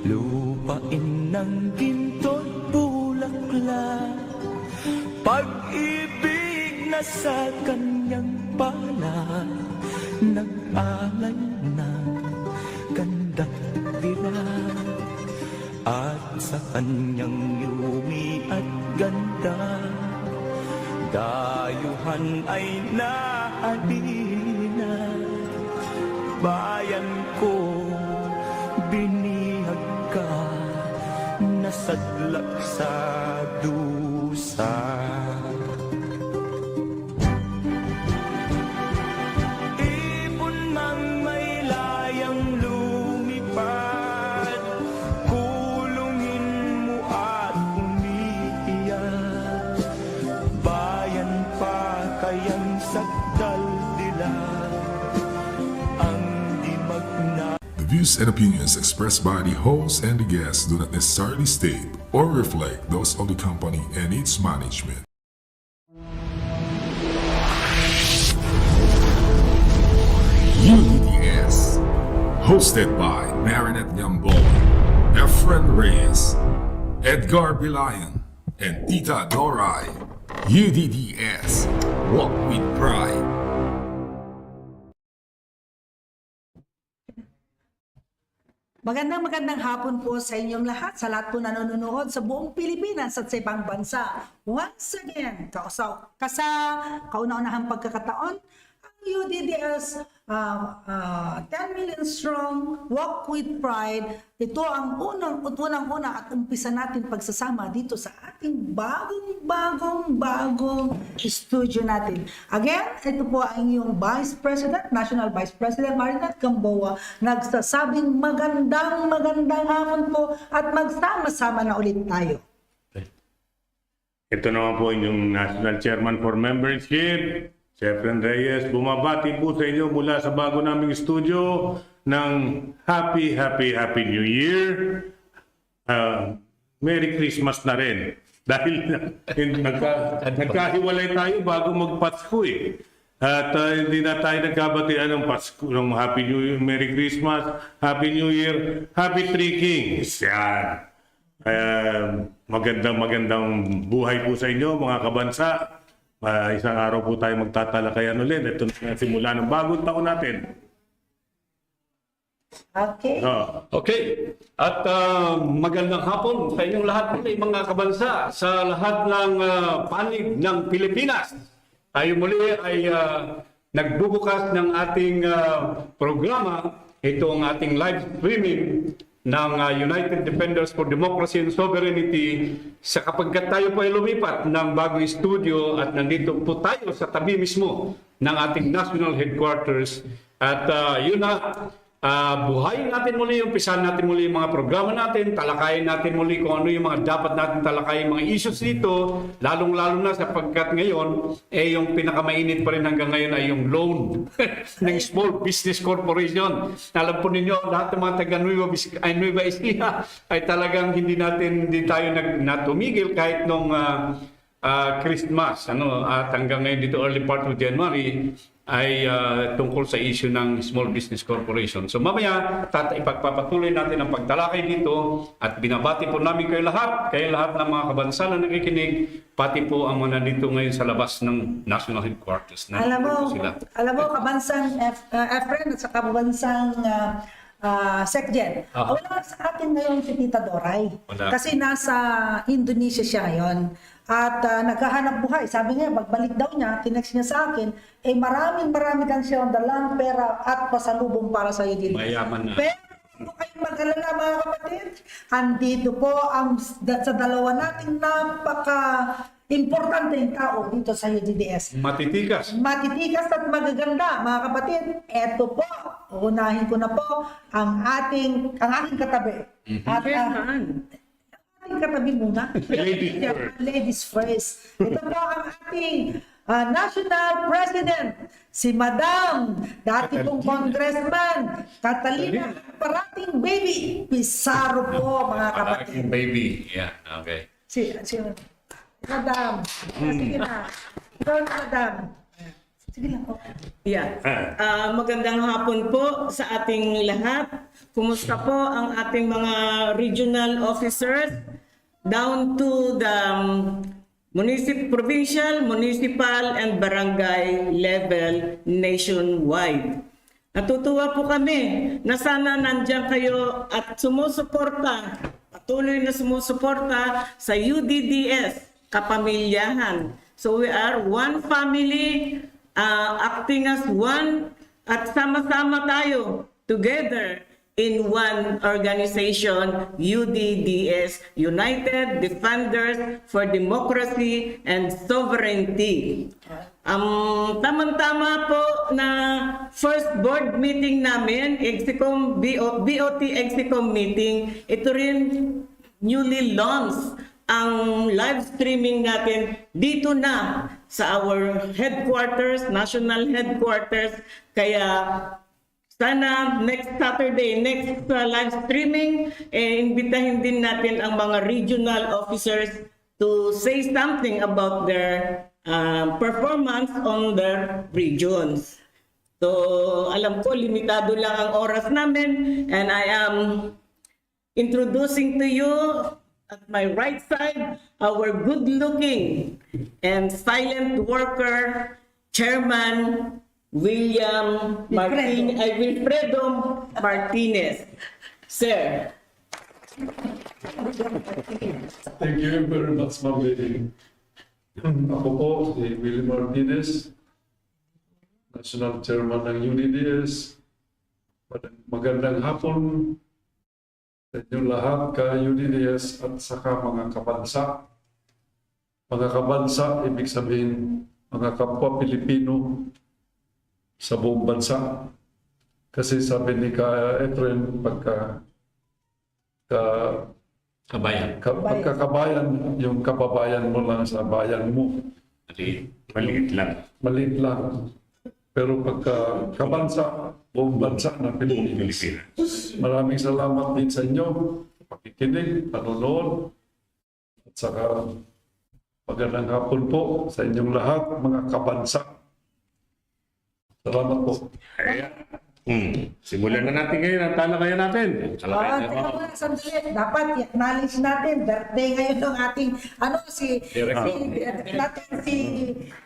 lupain ng ginto't bulaklak, pag-ibig na sa kanyang palad, nag-alay ng ganda't dilag, at sa kanyang yumi at ganda, dayuhan ay nahalina. Bayan ko, binihag ka, nasadlak sa dusa. Ibon mang may layang lumipad, kulungin mo at umiiyak. Bayan pa kayang sakdal dilag, ang dimag na. The views and opinions expressed by the host and the guests do not necessarily state or reflect those of the company and its management. UDDS, hosted by Marinette Gambol, Efren Reyes, Edgar Bilayan, and Tita Doray. UDDS, walk with pride. Magandang hapon po sa inyong lahat, sa lahat po nanonood sa buong Pilipinas at sa ibang bansa. Once again, kauna-unahang pagkakataon, ang UDDS 10 million strong, walk with pride. Ito ang unang-una at umpisa natin pagsasama dito sa ating bagong studio natin. Again, ito po ang inyong Vice President, National Vice President Marinette Gamboa, nagsasabing magandang hapon po at magsama-sama na ulit tayo. Ito naman po inyong National Chairman for Membership, Efren Reyes, bumabati po sa inyo mula sa bago naming studio ng Happy New Year. Merry Christmas na rin. Dahil nagkahiwalay tayo bago magpasko eh. At hindi na tayo nagkabatian ng Pasko, ng Happy New Year, Merry Christmas, Happy New Year, Happy Three Kings. Yan. Magandang buhay po sa inyo mga kabansa. Isang araw po tayo magtatalakayan ulit. Ito na simula ng bagong taon natin. Okay. Okay. At magandang hapon sa inyong lahat muli mga kabansa sa lahat ng panig ng Pilipinas. Tayo muli ay nagbubukas ng ating programa. Ito ang ating live streaming ng United Defenders for Democracy and Sovereignty sa kapagkat tayo po ay lumipat ng bagong studio at nandito po tayo sa tabi mismo ng ating national headquarters at yun na buhayin natin muli, umpisahan natin muli yung mga programa natin, talakayin natin muli kung ano yung mga dapat natin talakayin mga issues dito, lalong-lalo na sapagkat ngayon, yung pinakamainit pa rin hanggang ngayon ay yung loan ng Small Business Corporation. Alam po ninyo, lahat ng mga taga-Nueva Ecija ay talagang hindi tayo natumigil kahit nung Christmas, at hanggang ngayon dito early part of January, ay tungkol sa issue ng Small Business Corporation. So mamaya, ipagpapatuloy natin ang pagtalakay dito at binabati po namin kayo lahat ng mga kabansa na nakikinig, pati po ang mga nandito ngayon sa labas ng National Headquarters. Alam mo, kabansang Efren at sa kabansang Sekjen. Wala sa atin ngayon si Tita Doray. Kasi nasa Indonesia siya ngayon. At naghahanap buhay. Sabi niya, pagbalik daw niya, tinext niya sa akin, marami kang siya dalang pera at pasalubong para sa iyo din. Mayaman na. Pero kung kayong mag-alala mga kapatid, andito po sa dalawa nating importante yung tao dito sa UDDS. Matitikas At magaganda, mga kapatid. Eto po, unahin ko na po ang aking katabi. At ating katabi muna. Ladies first. Ito po ang ating National President, si Madam, dati pong Congressman, Catalina Parating Baby Pizarro po, mga kapatid. Baby, yeah, okay. Si Madam. Sige na. Ikaw na, Madam. Sige lang po. Yeah. Magandang hapon po sa ating lahat. Kumusta po ang ating mga regional officers down to the provincial, municipal, and barangay level nationwide. Natutuwa po kami na sana nandiyan kayo at sumusuporta, patuloy na sumusuporta sa UDDS, kapamilyahan. So we are one family, acting as one, at sama-sama tayo together in one organization, UDDS, United Defenders for Democracy and Sovereignty. Tama-tama po na first board meeting namin, BOT Exicom meeting, ito rin newly launched ang live streaming natin dito na sa our headquarters, national headquarters. Kaya sana next Saturday, next live streaming, imbitahin din natin ang mga regional officers to say something about their performance on their regions. So alam ko, limitado lang ang oras namin, and I am introducing to you at my right side, our good-looking and silent worker, Chairman Wilfredo Martinez. Sir. Thank you very much, Ma'am Lady. Ako po, si Willie Martinez, National Chairman ng UDDS. Magandang hapon sa inyong lahat, ka-UDDS at saka mga kabansa. Mga kabansa, ibig sabihin, mga kapwa Pilipino sa buong bansa. Kasi sabi ni Ka Efren, pagkakabayan, yung kababayan mo lang sa bayan mo. Maliit lang. Maliit lang. Pero pagka kabansa, buong bansa ng Pilipinas. Maraming salamat din sa inyo, pakikinig, panonood, at saka magandang hapon po sa inyong lahat, mga kabansa. Salamat po. Simulan na natin ngayon ang talakayan natin. Teka muna, sandali. Dapat i-acknowledge natin, birthday ngayon ng ating,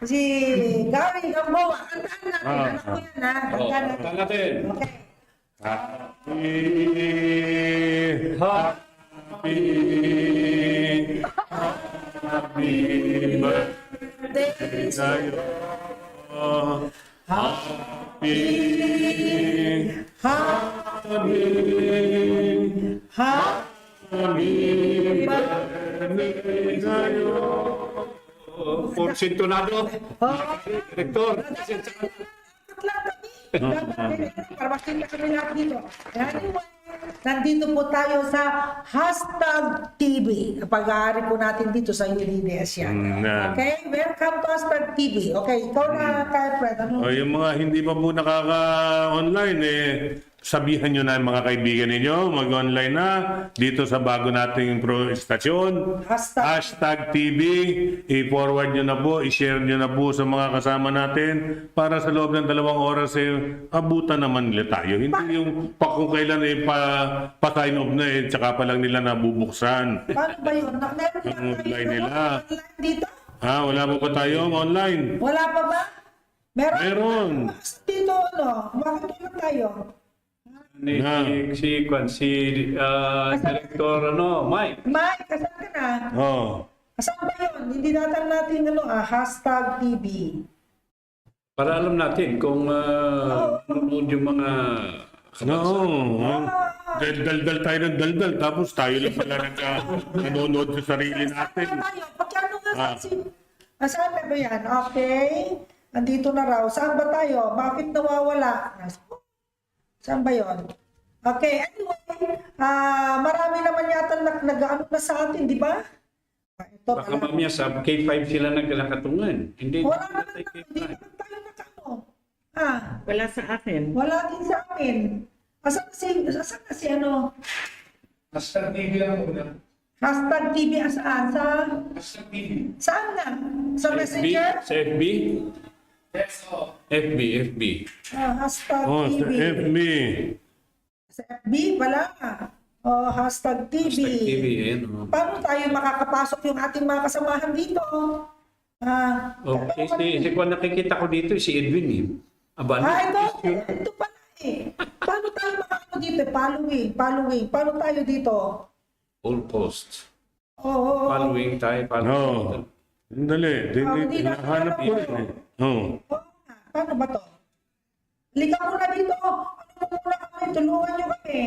si Gary Gamboa. Kantahan natin, anak ko yan, ha? Kantahan natin. Okay. Happy birthday sa'yo. Happy birthday sa'yo. For sintonado, Director. Para makita kami lahat dito. Anyway, nandito po tayo sa #TV. Pag-aari po natin dito sa UDDS yan. Okay? Welcome to #TV. Okay, ikaw na, Fred. Yung mga hindi pa po nakaka-online, sabihan nyo na mga kaibigan ninyo, mag-online na dito sa bago nating istasyon. #TV. I-forward nyo na po, i-share nyo na po sa mga kasama natin para sa loob ng 2 oras abutan naman nila tayo. Hindi yung kung kailan pa-sign off na tsaka pa lang nila nabubuksan. Paano ba yun? Meron Ang online nila. online dito? Wala pa pa tayo online. Wala pa ba? Meron. Dito, makikita tayo. Si Director Mike. Mike, asan ka na? Asan ba yun? Hindi natin #TV. Para alam natin kung nanonood yung mga Dal-dal tayo ng dal-dal, tapos tayo lang pala nanonood sa sarili natin. Pagkano nga saan ba yan? Okay. Nandito na raw. Saan ba tayo? Bakit nawawala? Saan ba yun? Okay, anyway, marami naman yata nag-ano na sa atin, di ba? Ito, baka mamaya sa K5 sila nagkakatungan. Hindi wala naman naman tayo tayo K5. nakano. Wala sa akin. Wala din sa amin. Asan kasi #TV lang muna. #TV asaan? #TV. Saan na? Sa Messenger? Sa FB? FB. Hashtag Oh, sa TV. FB. Sa FB, wala. Oh, hashtag TV. Hashtag TV, ayan. Paano tayo makakapasok yung ating mga kasamahan dito? Okay, si Juan nakikita ko dito, si Edwin eh. Aba, Ito pala eh. Paano tayo makakano dito? Following. Paano tayo dito? all posts. Oo. Following tayo, Oh. following. Sandali. hindi na- Hinahanap ko rin eh. Oh. Paano ba to? Liga muna dito. Ano mo muna kami? Tulungan nyo kami.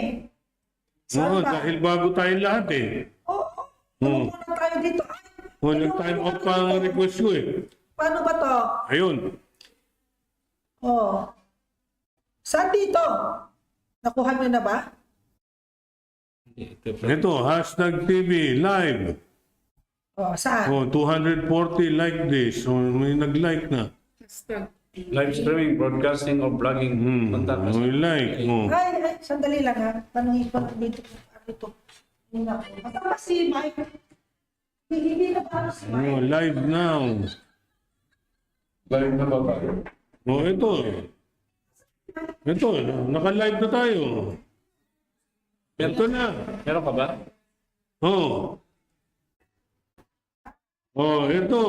Saan Oo, ba? dahil bago tayong lahat eh. Oo. Tulungan muna tayo dito. Ay, Walang tulungan time muna out pa ang dito. request ko eh. Paano ba to? Ayun. Oh. Saan dito? Nakuha nyo na ba? Ito, hashtag TV live. Oh, saan? Oh, 240 like this. So, may nag-like na. Live streaming, broadcasting, or blogging. Punta ka sa- May like. Oh. Ay, sandali lang ha. Tanungin ko dito. Ano ito? Hindi na ako. Basta ba si Mike? Hindi na ba ako si Mike? Oh, live now. Live na ba tayo? Oh, ito. Ito, naka-live na tayo. Ito na. Meron ka ba? Oh. Oh, ito.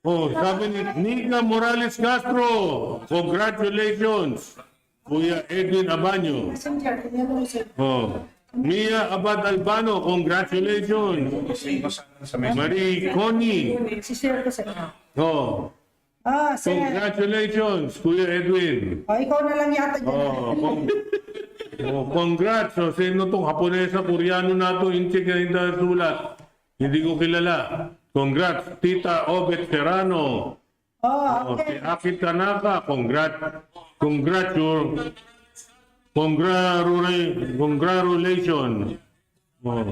Oh, sabi ni Nika Morales Castro. Congratulations, Kuya Edwin Abanyo. Messenger. Yan mo si Oh. Mia Abad Albano, congratulations. Marie Connie. share ko sa inyo. Oh. Sir. Congratulations, Kuya Edwin. Ikaw na lang yata dyan. Congrats. So, sino itong Haponesa, Koreano na ito, inchik na hindi sulat. Hindi ko kilala. Congrats, Tita Obet Serrano. Si Aki Tanaka, congratulations. Oh.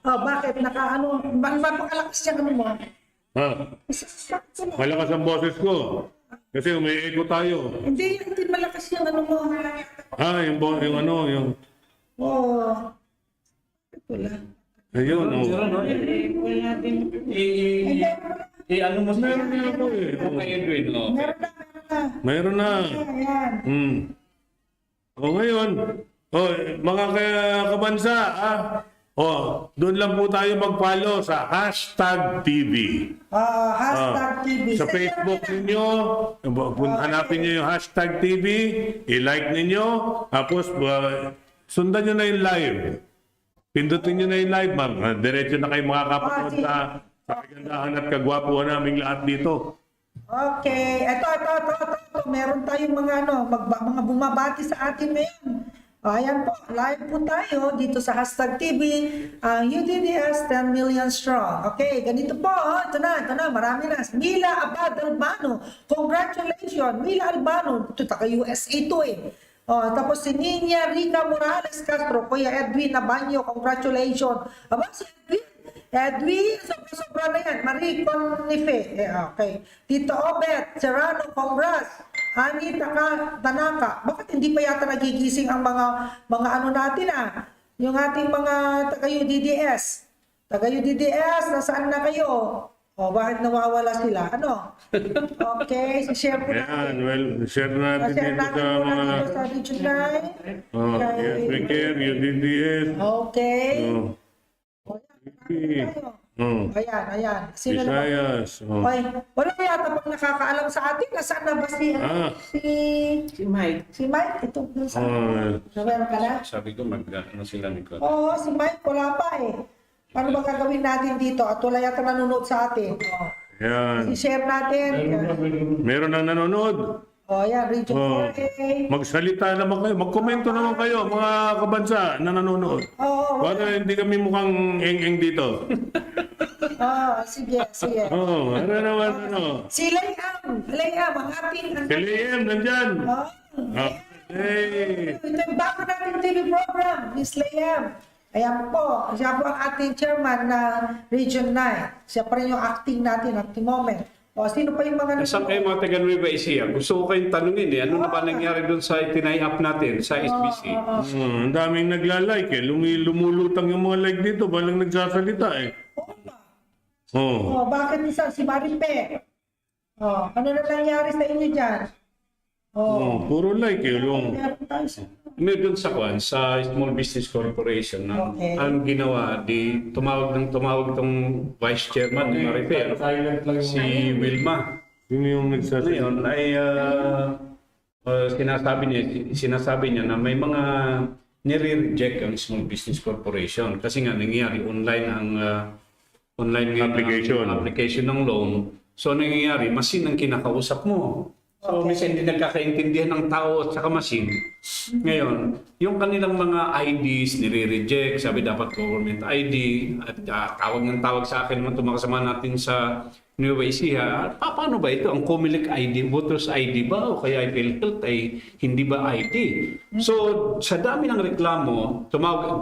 Bakit? Mapakalakas siya ano mo? Ha? Malakas ang boses ko. Kasi umi-echo tayo. Hindi malakas yung ano mo. Yung ano, yung... Wala. Ayun, oh. Wala din. Ano mo sa Meron na ako eh. kay Edwin? Oh. Meron na. Meron na. Ayan. O ngayon, mga kabansa, doon lang po tayo mag-follow sa hashtag TV. Hashtag TV. Sa Facebook ninyo, hanapin nyo yung hashtag TV, i-like ninyo, tapos sundan nyo na yung live. Pindutin nyo na yung live, ma'am. Diretso na kayo makakapanood sa kagandahan at kagwapuhan naming lahat dito. Okay. Ito. Meron tayong mga mga bumabati sa atin ngayon. Ayan po, live po tayo dito sa hashtag TV, UDDS 10 million strong. Okay, ganito po, ito na, marami na. Mila Abad Albano, congratulations, Mila Albano, ito taga-USA to eh. Tapos si Nina Rica Morales Castro, Kuya Edwin Abanyo, congratulations. Aba, si Edwin, sobra na yan. Marie Conife, okay. Tito Obet Serrano, congrats. Ani Tanaka, bakit hindi pa yata nagigising ang mga ano natin yung ating mga taga-UDDS. Taga-UDDS, nasaan na kayo? Bakit nawawala sila? Ano? Okay, share po Ayan, natin. well, share natin dito sa mga... dito sa Region 9. Yes, we care, UDDS. Okay. Ayan. Sino na ba? Visayas. Okay. Wala yata pang nakakaalam sa atin. Nasaan na ba Si Mike. si Mike? Ito, saan? Meron ka na? Sabi ko, ano sila ni Claude? Oo, si Mike, wala pa eh. Paano ba gagawin natin dito? At wala yata nanonood sa atin. Ayan. I-share natin. Meron na nanonood. Ayan, Region 4A. Magsalita naman kayo. Magkomento naman kayo, mga kabansa na nanonood. Oo. Para hindi kami mukhang eng-eng dito. Sige. Ano naman, ano. Si Layam, ang ating... KLM, nandyan. Ito Hey. yung bago nating TV program, Miss Layam. Ayan po, siya po ang ating chairman na Region 9. Siya pa rin yung acting natin at the moment. O, sino pa yung mga Saan kayo mga taga Nueva Ecija? Gusto ko kayong tanungin ano na ba nangyari doon sa itinay up natin sa SBC? Ang daming nagla-like eh. Lumulutang yung mga like dito. Walang nagsasalita eh. Oo ba? Oh. Bakit si Maripe? Ano na nangyari sa inyo dyan? Puro like eh. Meron tayo sa... May doon sa Small Business Corporation Okay. ang ginawa, tumawag tong Vice Chairman ng Maripe, si Wilma. Yun yung nagsasalita. Ngayon ay sinasabi niya na may mga nire-reject ang Small Business Corporation kasi nga nangyayari online ang application ng loan. So nangyayari, machine ang kinakausap mo. So minsan hindi nagkakaintindihan ng tao at saka machine. Ngayon, yung kanilang mga IDs nire-reject, sabi dapat government ID at tawag sa akin naman itong mga kasama natin sa Nueva Ecija. Paano ba ito? Ang Comelec ID, voters ID ba o kaya PhilHealth ay hindi ba ID? So sa dami ng reklamo,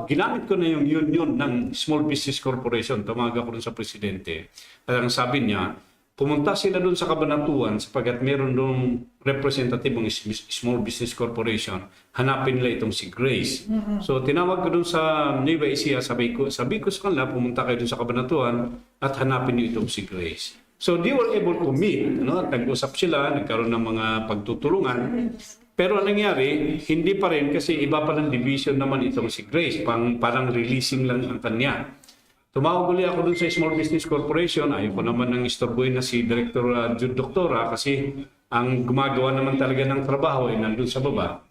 ginamit ko na yung union ng Small Business Corporation. Tumawag ako dun sa presidente. At ang sabi niya, pumunta sila doon sa Kabanatuan sapagkat meron doon representative ng Small Business Corporation. Hanapin nila itong si Grace. So tinawag ko doon sa Nueva Ecija, sabi ko sa kanila, pumunta kayo doon sa Kabanatuan at hanapin niyo itong si Grace. So they were able to meet. Nag-usap sila, nagkaroon ng mga pagtutulungan. Pero ang nangyari, hindi pa rin kasi iba pa ng division naman itong si Grace. Parang releasing lang ang kanya. Tumawag ulit ako dun sa Small Business Corporation. Ayaw ko naman ng istorboy na si Director Jude Doctora kasi ang gumagawa naman talaga ng trabaho ay nandun sa baba.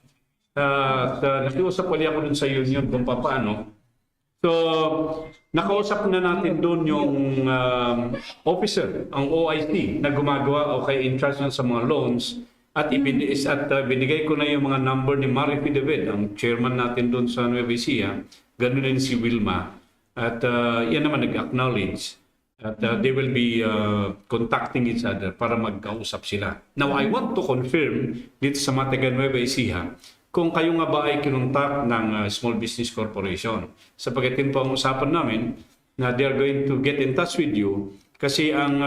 Nakiusap ulit ako dun sa union kung paano. So, nakausap na natin dun yung officer, ang OIC na gumagawa o kaya in charge sa mga loans at binigay ko na yung mga number ni Marife David, ang chairman natin dun sa Nueva Ecija. Ganun din si Wilma. At yan naman nag-acknowledge at they will be contacting each other para magkausap sila. Now, I want to confirm dito sa mga taga Nueva Ecija kung kayo nga ba ay kinontak ng Small Business Corporation. Sapagkat yun po ang usapan namin na they are going to get in touch with you kasi ang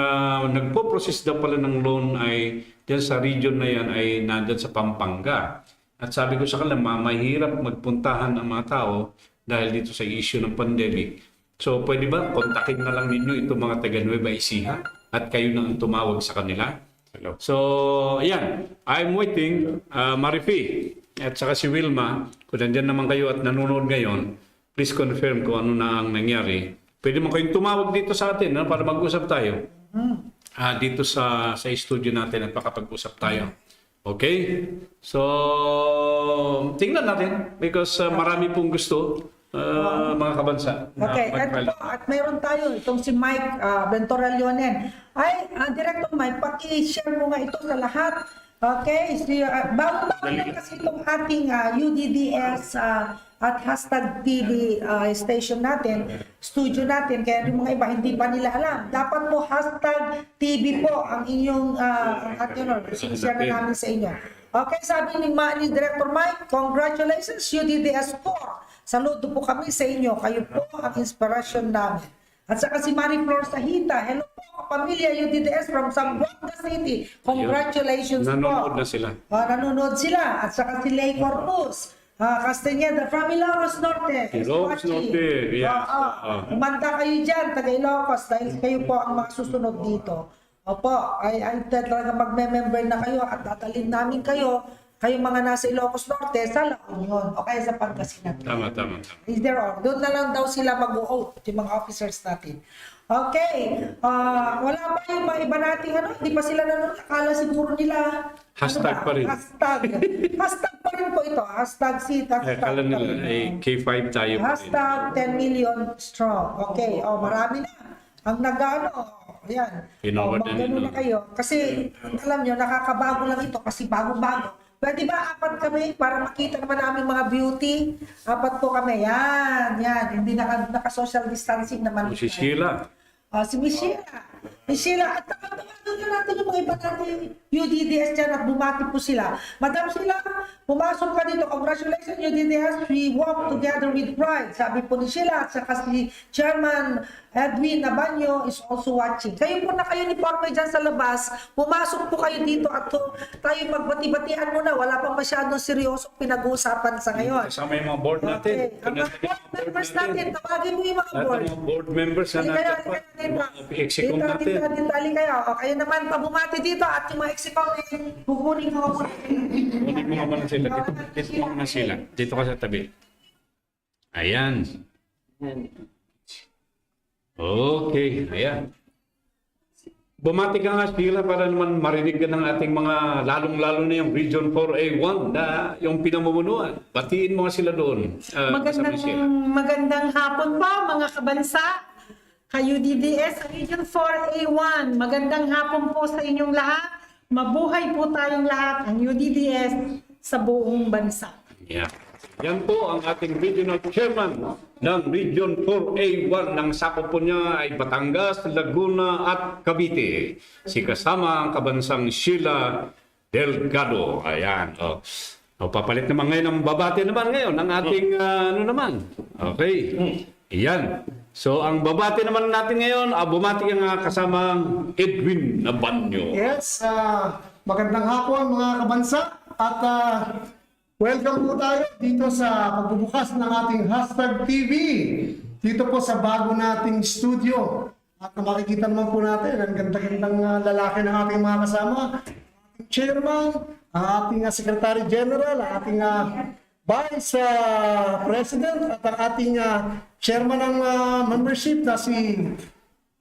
nagpo-process daw pala ng loan ay dyan sa region na yan ay nandyan sa Pampanga. At sabi ko sa kanila, mahirap magpuntahan ang mga tao dahil dito sa issue ng pandemic. So, pwede ba kontakin na lang ninyo itong mga taga Nueva Ecija at kayo na ang tumawag sa kanila? Hello. So, ayan. I'm waiting. Marife at saka si Wilma, kung nandyan naman kayo at nanonood ngayon, please confirm kung ano na ang nangyari. Pwede mo kayong tumawag dito sa atin para mag-usap tayo. Dito sa studio natin at makapag-usap tayo. Okay? So, tingnan natin because marami pong gusto mga kabansa. Okay, eto po, at mayroon tayo, itong si Mike Ventoralionen. Ay, Director Mike, paki-share mo nga ito sa lahat. Okay, bago lang kasi itong ating UDDS at hashtag TV station natin, studio natin, kaya yung mga iba hindi pa nila alam. Dapat po hashtag TV po ang inyong sinishare na namin sa inyo. Okay, sabi ni Director Mike, congratulations UDDS 4. Saludo po kami sa inyo. Kayo po ang inspirasyon namin. At saka si Marie Flor Sahita, hello po kapamilya UDDS from Zamboanga City. Congratulations po. Nanonood na sila. Nanonood sila. At saka si Lay Corpus. Castañeda from Ilocos Norte. Ilocos Norte, yes. Umanda kayo dyan, taga Ilocos, dahil kayo po ang mga susunod dito. Opo, ay talaga magme-member na kayo at tatalin namin kayo mga nasa Ilocos Norte sa La Union o kaya sa Pangasinan. Tama. Either or. Doon na lang daw sila mag-vote, yung mga officers natin. Okay. Wala pa yung mga iba nating hindi pa sila nanonood. Akala siguro nila. Hashtag pa rin. Hashtag pa rin po ito. Hashtag seat. Akala nila ay K5 tayo. Hashtag 10 million strong. Okay. Marami na. Ang ayan. Ganun na kayo. Kasi, alam nyo, nakakabago lang ito kasi bago-bago. Pwede ba 4 kami para makita naman namin mga beauty? 4 po kami. Yan. Hindi naka-social distancing naman. Si Sheila. Si Miss Sheila. Miss Sheila, at tawagin na natin yung mga iba natin UDDS dyan at bumati po sila. Madam Sheila, pumasok ka dito. Congratulations UDDS. We walk together with pride. Sabi po ni Sheila at saka si Chairman Edwin Nabanyo is also watching. Kayo po na kayo ni Porme dyan sa labas. Pumasok po kayo dito at tayo magbati-batian muna. Wala pang masyadong seryosong pinag-uusapan sa ngayon. Kasama yung mga board natin. Okay. Ang mga board members natin, tawagin mo yung mga Lahat board. ng mga board members na Halika natin. kayo, Mga execom natin. Dito, kayo. O, kayo naman, pabumati dito at yung mga execom, kukunin ko muna. Kunin mo nga muna sila. Dito mo muna sila. Dito ka sa tabi. Ayan. Okay, ayan. Bumati ka nga sila para naman marinig ka ng ating mga lalong-lalo na yung Region 4A1 na yung pinamumunuan. Batiin mo nga sila doon. Magandang hapon po mga kabansa. Kayo DDS Region 4A1. Magandang hapon po sa inyong lahat. Mabuhay po tayong lahat ang UDDS sa buong bansa. Yeah. Yan po ang ating regional chairman ng Region 4A1 ng sakop po niya ay Batangas, Laguna at Cavite. Si kasama ang kabansang Sheila Delgado. Ayan. Papalit naman ngayon ang babati naman ngayon ng ating ano naman. Okay. Iyan. So ang babati naman natin ngayon, bumati ang kasamang Edwin Nabanyo. Yes, magandang hapon mga kabansa at welcome po tayo dito sa pagbubukas ng ating #TV dito po sa bago nating studio. At makikita naman po natin ang ganda-gandang lalaki ng ating mga kasama, ating chairman, ang ating Secretary General, ang ating Vice President at ang ating chairman ng membership na si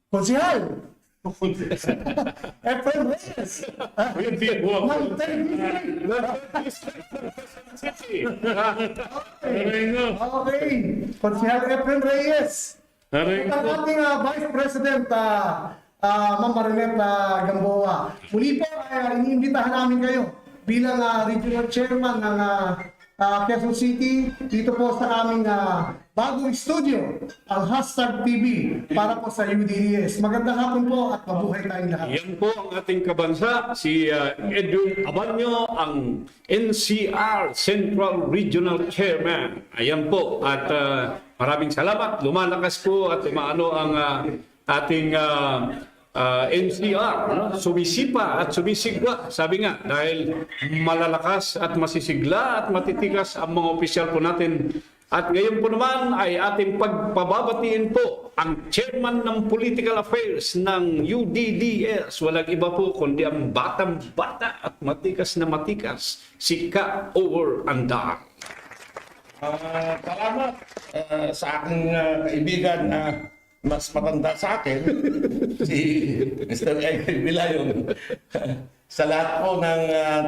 Konsihal Efren Reyes. Okay. Konsihal Efren Reyes. At ang ating Vice President, Ma'am Marinette Gamboa. Muli po, iniimbitahan namin kayo bilang Regional Chairman ng Quezon City dito po sa aming bagong studio, ang #TV para po sa UDDS. Magandang hapon po at mabuhay tayong lahat. Yan po ang ating kabansa, si Edwin Nabanyo, ang NCR Central Regional Chairman. Ayan po, at maraming salamat. Lumalakas po at umaano ang ating NCR, no? Sumisipa at sumisigla. Sabi nga, dahil malalakas at masisigla at matitigas ang mga opisyal po natin. At ngayon po naman ay ating pagpababatiin po ang chairman ng Political Affairs ng UDDS. Walang iba po kundi ang batang-bata at matikas na matikas, si Ka Over Andar. Salamat sa aking kaibigan na mas matanda sa akin, si Mr. Edwin Vilayon. Sa lahat po ng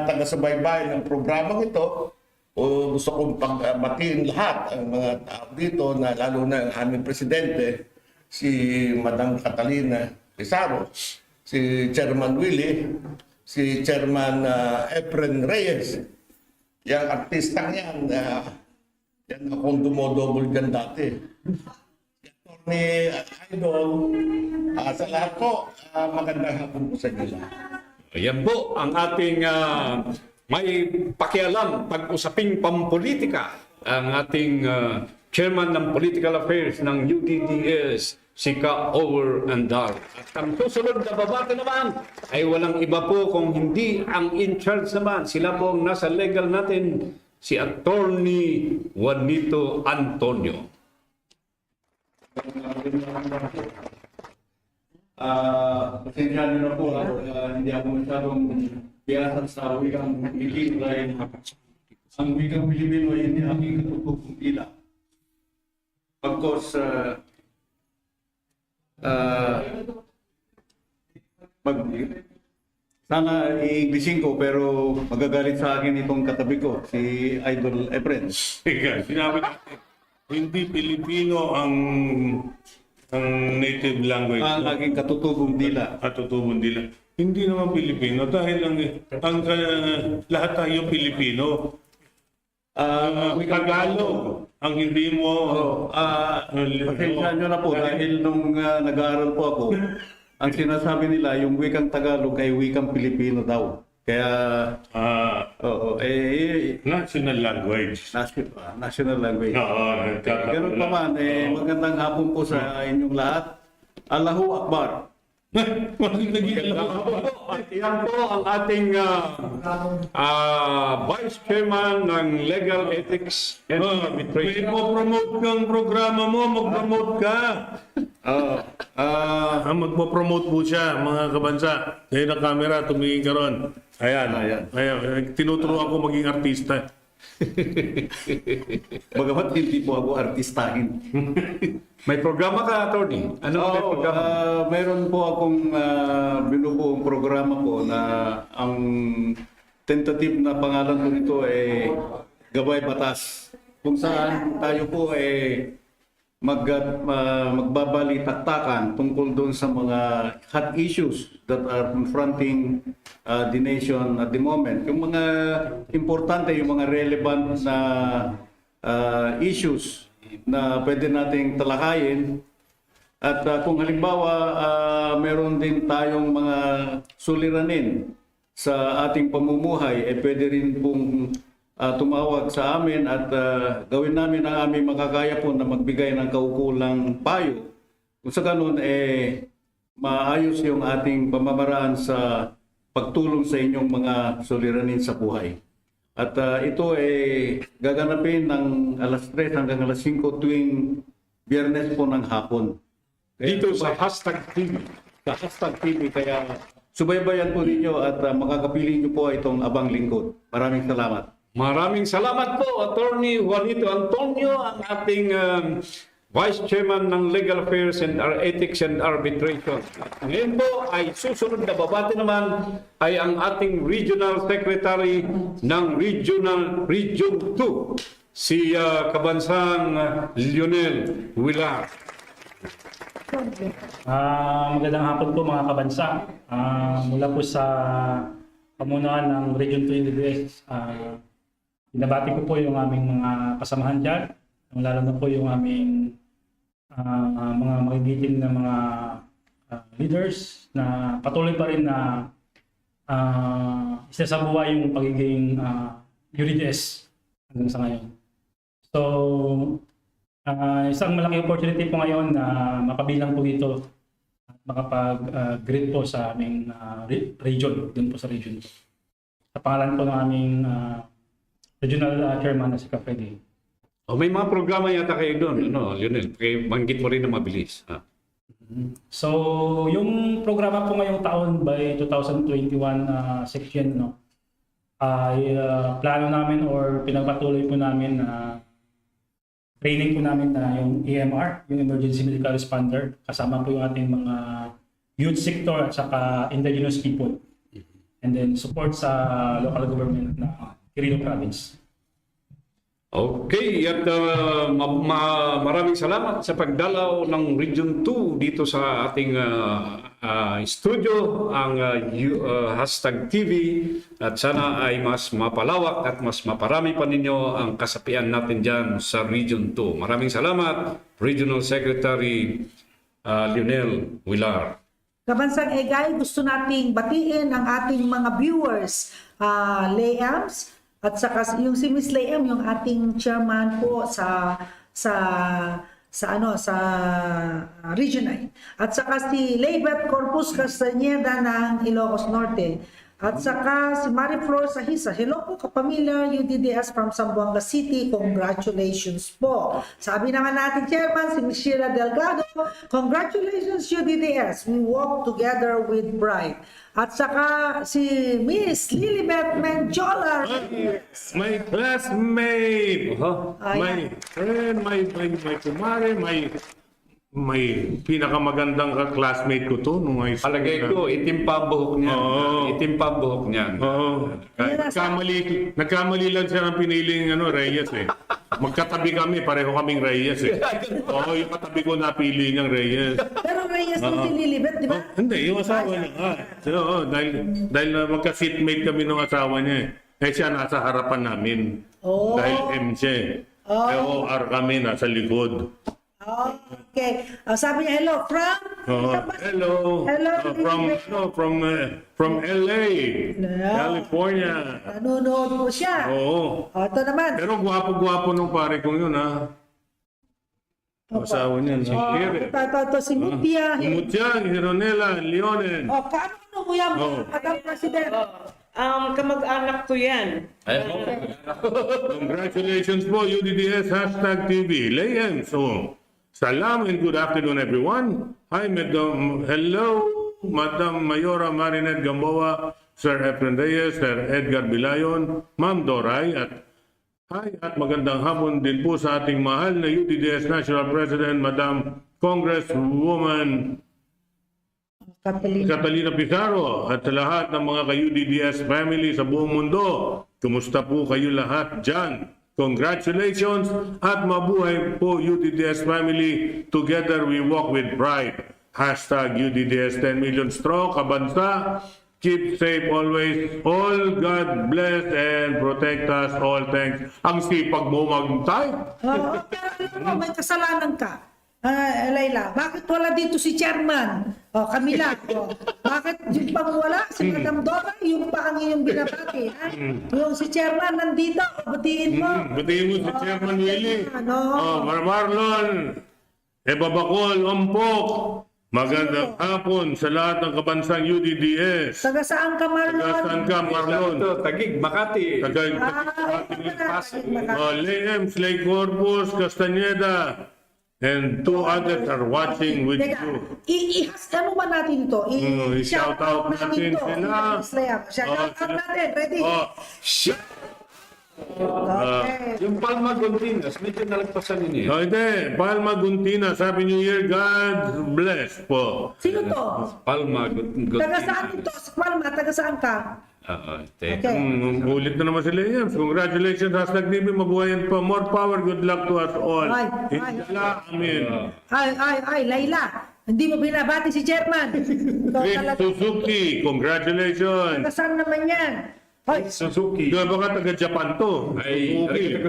taga-subaybay ng programang ito, gusto kong pagbatiin lahat ang mga tao dito, na lalo na ang aming presidente, si Madam Catalina Pizarro, si Chairman Willie, si Chairman Efren Reyes. Yung artistang yan, yan akong dumodobol dyan dati. Ni Idol, sa lahat po, magandang hapon po sa inyo. Ayan po ang ating may pakialam pag-usaping pampolitika, ang ating chairman ng Political Affairs ng UDDS, si Ka Over Andar. At ang susunod na babati naman ay walang iba po kung hindi ang in-charge naman. Sila po ang nasa legal natin, si Attorney Juanito Antonio. Pasensya nyo na po, hindi ako masyadong biyasa sa wikang Pilipino dahil ang wikang Pilipino ay hindi aking katutubong tila. Of course, sana i-Englishin ko pero magagalit sa akin itong katabi ko, si Idol Efren. Sinabi natin, hindi Pilipino ang native language. Ang aking katutubong dila. Katutubong dila. Hindi naman Pilipino dahil lahat tayo Pilipino. Tagalog ang hindi mo. Pasensya nyo na po dahil nung nag-aaral po ako, ang sinasabi nila, yung wikang Tagalog ay wikang Pilipino daw. Kaya, oo, National language. national language. Oo. Ganun pa man, magandang hapon po sa inyong lahat. Allahu Akbar. Naging At yan po ang ating Vice Chairman ng Legal Ethics and Arbitration. May promote kang programa mo, mag-promote ka. Magpo-promote po siya, mga kabansa. Ngayon ang camera, tumingin ka ron. Ayan. Tinuturuan ko maging artista. Bagamat hindi po ako artistahin. May programa ka, attorney? Ano may programa? Meron po akong binubuong programa po na ang tentative na pangalan po nito ay Gabay Batas. Kung saan tayo po ay magbabalitaktakan tungkol doon sa mga hot issues that are confronting the nation at the moment. Yung mga importante, yung mga relevant na issues na pwede nating talakayin. At kung halimbawa meron din tayong mga suliranin sa ating pamumuhay, pwede rin pong tumawag sa amin at gawin namin ang aming makakaya po na magbigay ng kaukulang payo. Kung sa ganun, maayos yung ating pamamaraan sa pagtulong sa inyong mga suliranin sa buhay. At ito gaganapin ng alas 3 hanggang alas 5 tuwing Biyernes po ng hapon. Dito sa Hashtag TV. Sa Hashtag TV, kaya subaybayan po ninyo at makakapili nyo po itong abang lingkod. Maraming salamat. Maraming salamat po, Attorney Juanito Antonio, ang ating Vice Chairman ng Legal Affairs and Ethics and Arbitration. Ngayon po ay susunod na babati naman ay ang ating Regional Secretary ng Region 2, si Kabansang Lionel Villar. Magandang hapon po mga kabansa. Mula po sa pamunuan ng Region 2 NDDS, binabati ko po yung aming mga kasamahan dyan, lalo na po yung aming mga magigiting na mga leaders na patuloy pa rin na isasabuhay yung pagiging UDDS hanggang sa ngayon. So, isang malaking opportunity po ngayon na makabilang po dito at makapag-greet po sa aming region, dun po sa region. Sa pangalan po ng aming Regional Chairman na si Kafredi. May mga programa yata kayo doon, Lionel? Banggit mo rin na mabilis. So, yung programa po ngayong taon by 2021 section, ay plano namin or pinagpatuloy po namin na training po namin na yung EMR, yung Emergency Medical Responder, kasama po yung ating mga youth sector at saka indigenous people. And then support sa local government na Quirino Province. Okay, at maraming salamat sa pagdalaw ng Region 2 dito sa ating studio, ang Hashtag TV, at sana ay mas mapalawak at mas maparami pa ninyo ang kasapian natin dyan sa Region 2. Maraming salamat, Regional Secretary Lionel Villar. Kabansang Egay, gusto nating batiin ang ating mga viewers, Leams, at saka yung si Miss Leem, yung ating chairman po sa Region 9. At saka si Leibert Corpus Castañeda ng Ilocos Norte. At saka si Mariflor Sahisa. Hello po kapamilya UDDS from Zamboanga City. Congratulations po. Sabi naman natin chairman si Ms. Sheila Delgado. Congratulations UDDS. We walk together with pride. At saka si Miss Lilibet Menjola. My classmate, my friend, my kumare, may pinakamagandang classmate ko to nung high school. Palagay ko, itim pa buhok niya. Itim pa buhok niya. Nagkamali lang siya ng piniling Reyes eh. Magkatabi kami, pareho kaming Reyes eh. Yung katabi ko napili niyang Reyes. Pero Reyes ko si Lilibet, di ba? Hindi, yung asawa niya. Dahil magka-seatmate kami ng asawa niya eh. Siya nasa harapan namin. Dahil M siya eh. OR kami nasa likod. Okay. Sabi niya, hello, from? Hello. Hello, From LA, California. Nanonood po siya. Oo. Ito naman. Pero gwapo-gwapo nung pare kong yun, ha? Asawa niya, si Kire. Ito si Mutia. Mutian, Hironela, Leonen. Kaano mo yan, Madam President? Kamag-anak ko yan. Congratulations po, UDDS #TV. Layem. So, salam and good afternoon, everyone. Hi, hello, Madam Mayora Marinette Gamboa, Sir Efren Reyes, Sir Edgar Bilayon, Ma'am Doray, at magandang hapon din po sa ating mahal na UDDS National President, Madam Congresswoman Catalina Pizarro, at sa lahat ng mga ka-UDDS family sa buong mundo. Kumusta po kayo lahat dyan? Congratulations at mabuhay po UDDS family. Together we walk with pride. #UDDS 10 million strong, kabansa. Keep safe always. All God bless and protect us all. Thanks. Ang sipag mo mag-type. Pero alam mo, may kasalanan ka. Layla, bakit wala dito si chairman? Camila, bakit yung pang wala? Si Madam Dora, yung pa ang iyong binabati. Yung si chairman nandito, batiin mo. Batiin mo si Chairman Willie. Ano? Marlon, Bacol, Ompok. Magandang hapon sa lahat ng kabansang UDDS. Taga saan ka, Marlon? Taga saan ka, Marlon? Tagig, Makati. Layem, Slay Corpus, Castañeda, and 2 others are watching with you. Ano ba natin ito? I-shout out natin to. sila. Shout out natin. Ready? Okay. Yung Palma Gontinas, medyo nalagpasan ninyo. Hindi, Palma Guntina, sabi niyo here, God bless po. Sino to? Palma Gontinas. Taga saan ito? Si Palma, taga saan ka? Okay. Ulit na naman sila yan. Congratulations, #TV, mabuhayan pa. More power, good luck to us all. Inshallah, amin. Layla, hindi mo binabati si chairman. Chris Suzuki, congratulations. Taga saan naman yan? Suzuki. Baka taga-Japan to. Ay, Suzuki.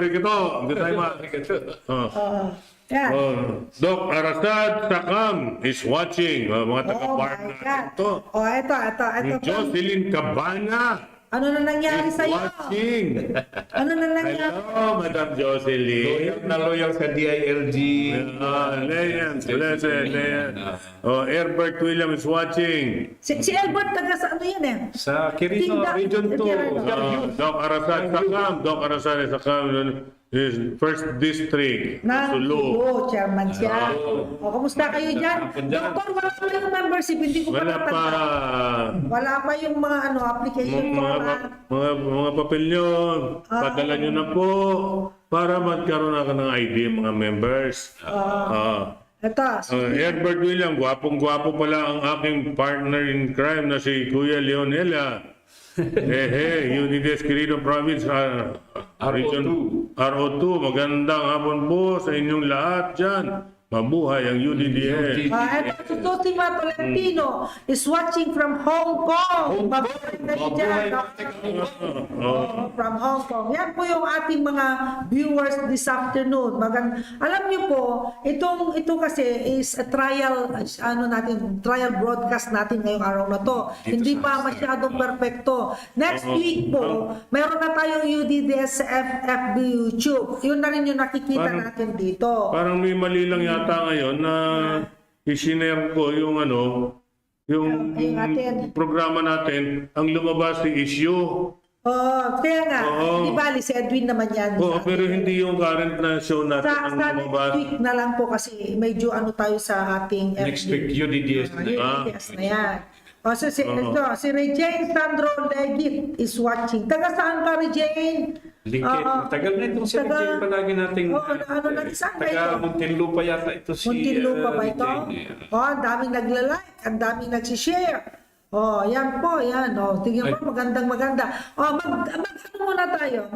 arigatou. Yan. Doc Arasad Sakam is watching. Mga taga-partner ito. Ito. Jocelyn Cabana Ano na nangyari is sa'yo? watching. Ano na nangyari? Hello, Madam Jocelyn. Loyal sa DILG. Leyens, blessed, Leyens. Herbert William is watching. Si Albert, taga sa ano yan eh? Sa Quirino, Region 2. Doc Arasad Sakam is first district. Sulu. Chairman siya. Kamusta kayo dyan? Doktor, wala pa yung membership. Hindi ko pa Wala pa. natanda. Wala pa yung mga application form. Mga papel nyo, padala nyo na po para magkaroon ako ng ID mga members. Ito. Herbert William, gwapong-gwapo pala ang aking partner in crime na si Kuya Leonela. UDDS Quirino Province, Region RO2. Magandang hapon po sa inyong lahat dyan. Mabuhay ang UDDS. Ito si Jotima Tolentino is watching from Hong Kong. Mabuhay kayo dyan. From Hong Kong. Yan po yung ating mga viewers this afternoon. Alam niyo po, ito kasi is a trial trial broadcast natin ngayong araw na to. Hindi pa masyadong perfecto. Next week po, mayroon na tayong UDDS FB YouTube. Yun na rin yung nakikita natin dito. Parang may mali lang yata ngayon na isinare ko yung programa natin, ang lumabas si issue. Kaya nga, di bali si Edwin naman yan. Pero hindi yung current na show natin ang Sa lumabas. next week na lang po kasi medyo tayo sa ating Next week, UDDS na. UDDS na yan. Si Regine Sandro Legit is watching. Taga saan ka, Regine? Lingkit. Tagal na itong si Regine palagi nating... saan ba ito? Taga Muntinlupa yata ito si... Muntinlupa ba ito? Ang daming nagla-like, ang daming nagsishare. Yan po, yan. Tingnan mo, magandang-maganda. Muna tayo.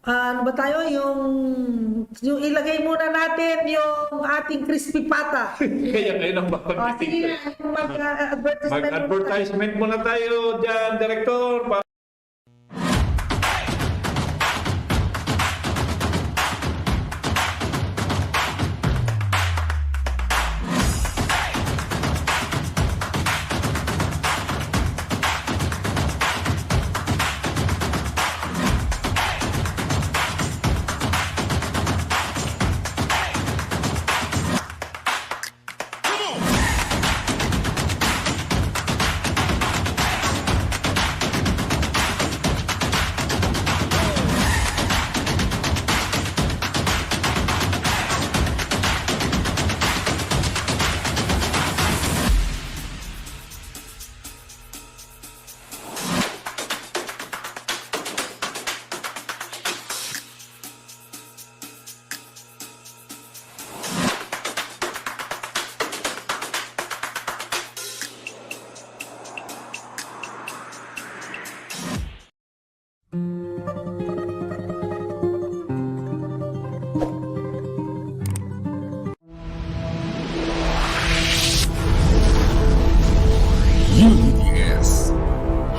Ano ba tayo? Yung ilagay muna natin yung ating crispy pata. Kaya ngayon ang bakit. Sige na, Mag-advertisement muna tayo dyan, Director.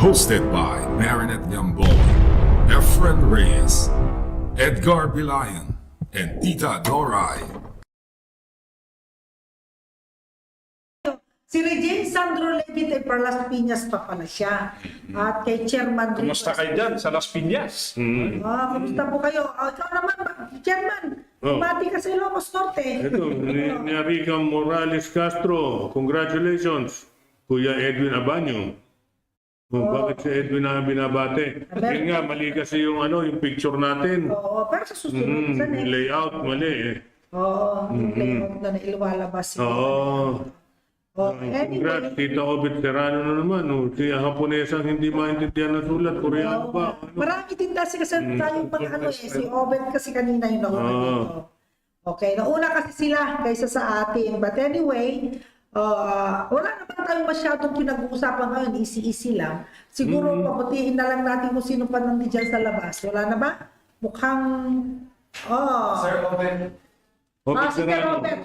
Hosted by Marinette Yambol, Efren Reyes, Edgar Bilayan, and Tita Doray. Si Regine Sandro Levitt ay para Las Piñas pa pala siya. At kay Chairman Kumusta kayo dyan sa Las Piñas? Kumusta po kayo? Ikaw naman, Chairman. Bumati ka sa Ilocos Norte. Ito, ni Rica Morales Castro. Congratulations, Kuya Edwin Abanyo. Bakit si Edwin na binabate? Yun nga, mali kasi yung yung picture natin. Oo, pero sa susunod sa next. Layout, mali eh. Oo, yung layout na nailuwalabas. Oo. Anyway, Congrats, Tita Obet Serrano na naman. Si Haponesang hindi maintindihan ng sulat. Koreano ba? marami din kasi tayong mga si Obet kasi kanina yung nauna dito. Okay, nauna kasi sila kaysa sa atin. But anyway, wala naman tayong masyadong pinag-uusapan ngayon. Easy-easy lang. Siguro pabutihin na lang natin kung sino pa nandiyan sa labas. Wala na ba? Mukhang... Sir Owen. Obet Si Sir Serrano. Robert.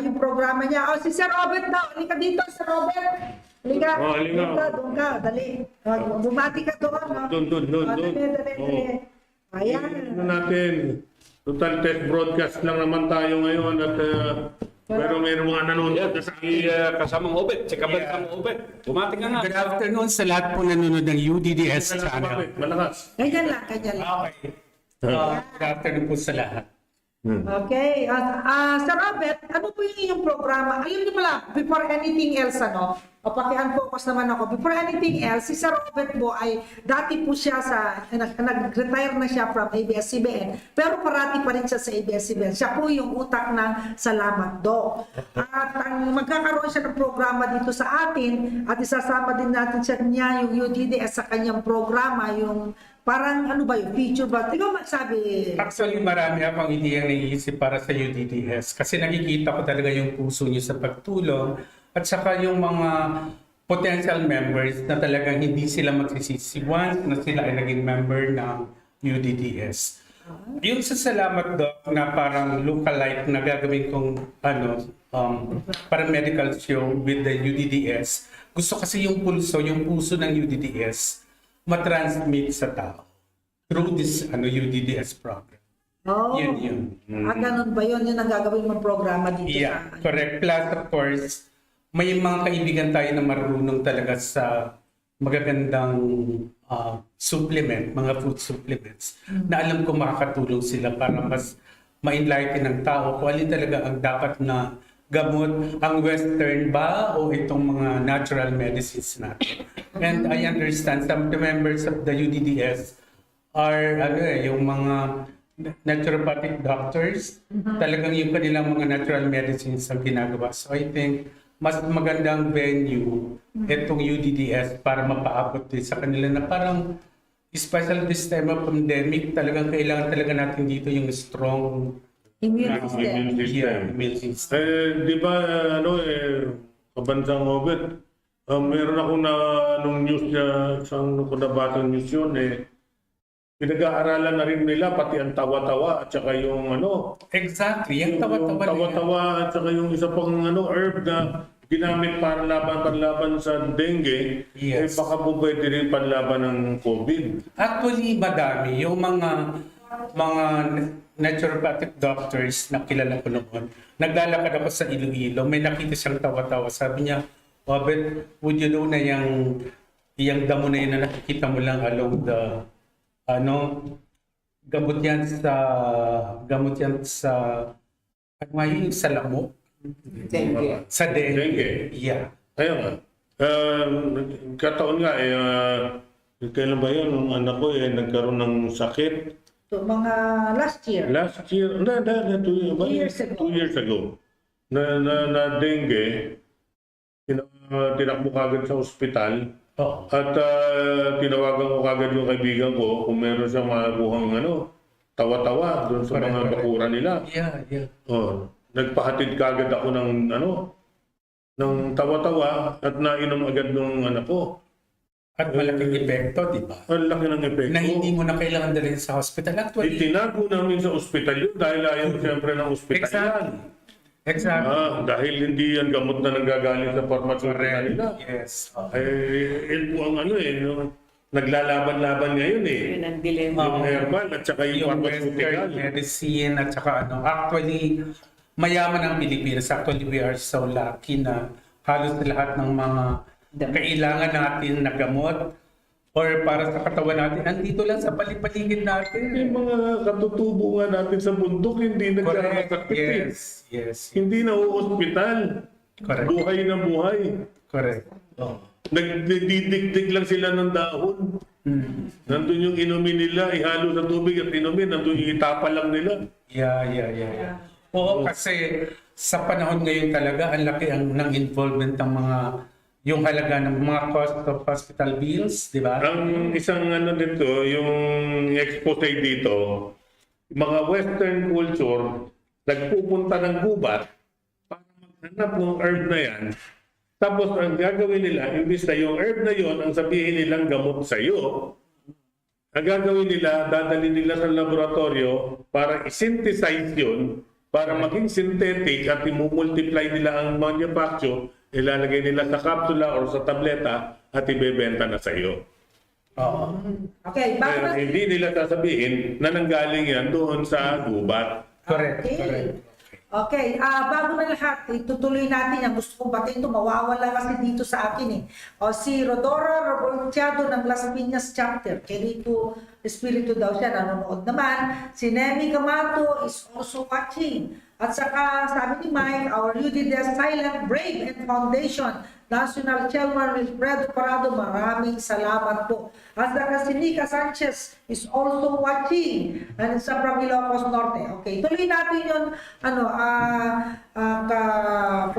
Yung programa niya. Si Sir Robert na. Halika dito, Sir Robert. Halika. Halika. Doon ka. Dali. Bumati ka doon. Doon. Dali. Ayan. Ano natin? Total test broadcast lang naman tayo ngayon at pero mayroong mga nanonood na sa Si kasamang Obet, si kabansang Obet. Bumati ka nga. Good afternoon sa lahat po nanonood ng UDDS channel. Malakas. Ganyan lang. Okay. Good afternoon po sa lahat. Okay. Sir Robert, ano po yung inyong programa? Alam niyo pala, before anything else, paki-unfocus naman ako. Before anything else, si Sir Robert po ay dati po siya nag-retire na siya from ABS-CBN, pero parati pa rin siya sa ABS-CBN. Siya po yung utak ng Salamat Do. At magkakaroon siya ng programa dito sa atin at isasama din natin niya yung UDDS sa kanyang programa, yung parang yung feature ba? Ikaw magsabi. Actually, marami akong ideyang naiisip para sa UDDS kasi nakikita ko talaga yung puso niyo sa pagtulong at saka yung mga potential members na talagang hindi sila magsisisi once na sila ay naging member ng UDDS. Yung sa Salamat Doc na parang lookalike na gagawin kong parang medical show with the UDDS, gusto kasi yung puso ng UDDS matransmit sa tao through this UDDS program. Yun. Ganun ba yun? Yun ang gagawin mong programa dito Yeah, sa... correct. Plus, of course, may mga kaibigan tayo na marunong talaga sa magagandang supplement, mga food supplements, na alam ko makakatulong sila para mas ma-enlighten ng tao kung alin talaga ang dapat na gamot, ang Western ba o itong mga natural medicines natin. And I understand some of the members of the UDDS are yung mga naturopathic doctors. Talagang yung kanilang mga natural medicines ang ginagawa. So I think mas magandang venue itong UDDS para mapaabot din sa kanila na parang especially this time of pandemic, talagang kailangan talaga natin dito yung strong Immune system. immune system. Di ba, kabansang Obet, meron ako na nung news niya, saan ko nabasa news yun, pinag-aaralan na rin nila, pati ang tawa-tawa, at saka yung Exactly, yung tawa-tawa. At saka yung isa pang herb na ginamit para panlaban sa dengue, Yes. baka po pwede rin panlaban ng COVID. Actually, madami. Yung mga naturopathic doctors na kilala ko noon, naglalakad ako sa Iloilo, may nakita siyang tawa-tawa. Sabi niya, Obet, would you know na yung damo na yun na nakikita mo lang along the, gamot yan sa, sa lamok? Dengue. Sa dengue. Dengue. Yeah. Kaya nga. Kataon nga, kailan ba yun? Ang anak ko nagkaroon ng sakit. Mga last year. Last year, 2 years ago. 2 years ago. Na dengue, tinakbo kagad sa ospital. At tinawagan ko kagad yung kaibigan ko kung meron siyang makuhang tawa-tawa doon sa mga bakura nila. Yeah. Nagpahatid kagad ako ng tawa-tawa at nainom agad ng anak ko. At malaking epekto, di ba? Ang laki ng epekto. Na hindi mo na kailangan dalhin sa hospital. Actually, Itinago namin sa ospital yun dahil ayaw siyempre ng ospital yan. Exactly. Dahil hindi yan gamot na nanggagaling sa pharmaceutical nila. Yes. Yun po ang naglalaban-laban ngayon eh. Yun ang dilemma. Yung herbal at saka yung pharmaceutical. Western medicine at saka actually, mayaman ang Pilipinas. Actually, we are so lucky na halos lahat ng mga kailangan natin na gamot or para sa katawan natin, andito lang sa paligid natin. Yung mga katutubo nga natin sa bundok, hindi nagkakasakit eh. Yes. Hindi na ospital. Correct. Buhay na buhay. Correct. Nagdidikdik lang sila ng dahon. Nandun yung inumin nila, ihalo sa tubig at inumin, nandun yung itapa lang nila. Yeah. Oo, kasi sa panahon ngayon talaga, ang laki ng involvement ng yung halaga ng mga cost of hospital bills, di ba? Ang isang dito, yung expose dito, mga Western culture, nagpupunta ng gubat para maghanap ng herb na yan. Tapos ang gagawin nila, imbis na yung herb na yon ang sabihin nilang gamot sa iyo, ang gagawin nila, dadalhin nila sa laboratorio para i-synthesize yun, para maging synthetic at imumultiply nila ang manufacture, ilalagay nila sa kapsula or sa tableta at ibebenta na sa iyo. Okay, Kaya hindi nila sasabihin na nanggaling yan doon sa gubat. Correct. Okay, bago na lahat, itutuloy natin ang gusto kong batiin ito, mawawala kasi dito sa akin eh. Si Rodora Rebolteado ng Las Piñas chapter, kay Rico Espiritu daw siya, nanonood naman. Si Nemi Camato is also watching. At saka sabi ni Mike, our UDDS Silent Brave and Foundation, National Chairman Wilfredo Parado, maraming salamat po. At saka si Nika Sanchez is also watching sa from Ilocos Norte. Okay, tuloy natin yun,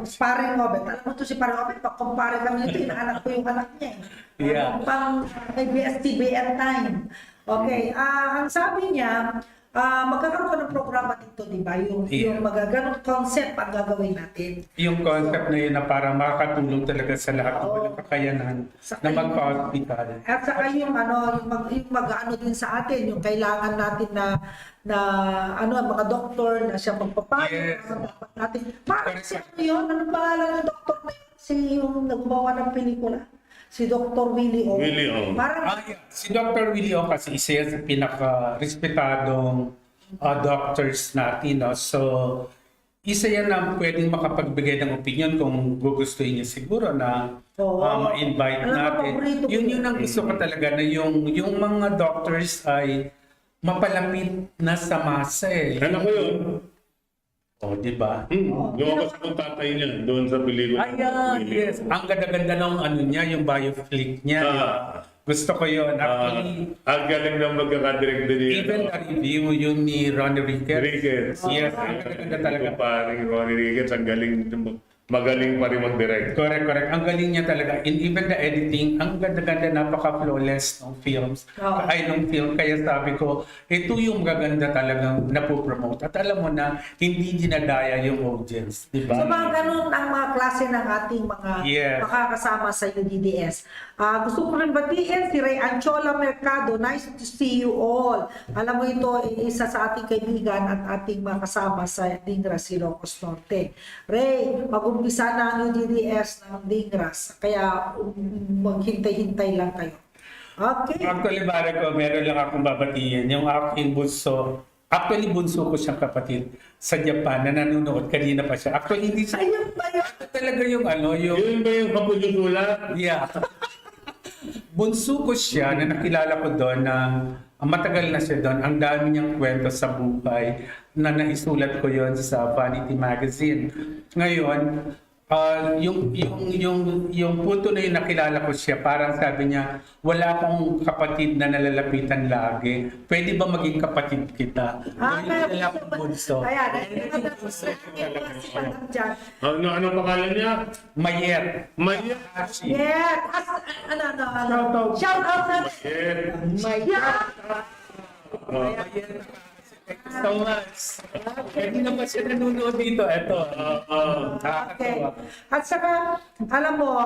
sparring Obet. Alam mo to si Parang Obet, pag-compare kami ito, inaanak ko yung anak niya. Yeah. Pang may BSTBN time. Okay, ang sabi niya, magkakaroon ko ng programa dito, di ba? Yung magaganong concept ang gagawin natin. Yung concept na yun na parang makakatulong talaga sa lahat ng walang kakayanan na magpa-hospital. At saka yung mag-ano din sa atin, yung kailangan natin na mga doktor na siya magpapayo. Natin. Parang si yun, anong pangalan ng doktor na yun? Si yung nagbawa ng pelikula? Si Dr. Willie O. Si Dr. Willie O kasi isa yan sa pinaka-respetadong doctors natin. No? So, isa yan na pwedeng makapagbigay ng opinion kung gugustuhin niya siguro na ma-invite natin. Yun ang gusto ko talaga na yung mga doctors ay mapalapit na sa masa eh. Ano ko yun? Di ba? Lumabas akong tatay niya doon sa pelikula. Yes. Ang ganda-ganda ng niya, yung bioflick niya. Gusto ko yun. Actually, ang galing na magkakadirect din niya. Even the review, yun ni Ronnie Ricketts. Yes, ang ganda talaga. Paring Ronnie Ricketts, ang galing, magaling pa rin mag-direct. Correct. Ang galing niya talaga. And even the editing, ang ganda-ganda, napaka-flawless ng films. Ng film. Kaya sabi ko, ito yung magaganda talagang napopromote. At alam mo na, hindi dinadaya yung audience. Diba? So mga ganun ang mga klase ng ating mga makakasama sa UDDS. Gusto ko rin batiin si Ray Anchola Mercado. Nice to see you all. Alam mo ito, isa sa ating kaibigan at ating makasama sa Dingras, Ilocos Norte. Ray, mag-umpisa na ang UDDS ng Dingras. Kaya maghintay-hintay lang kayo. Okay. Actually, Barako, meron lang akong babatiin. Yung aking bunso, actually bunso ko siyang kapatid sa Japan na nanonood. Kanina pa siya. Actually, hindi siya. Ayun ba yun? Talaga yung Yun ba yung kapulutula? Yeah. Bunso ko siya na nakilala ko doon na matagal na siya doon. Ang dami niyang kwento sa buhay na naisulat ko yon sa Vanity Magazine. Ngayon, yung punto na yung nakilala ko siya, parang sabi niya, wala akong kapatid na nalalapitan lagi. Pwede ba maging kapatid kita? Kaya akong bunso. Anong pangalan niya? Mayet. Yes! Shout out na! Mayet. Mayet! Ah. so much. Pwede naman siya nanonood dito. Ito. Okay. At saka, alam mo,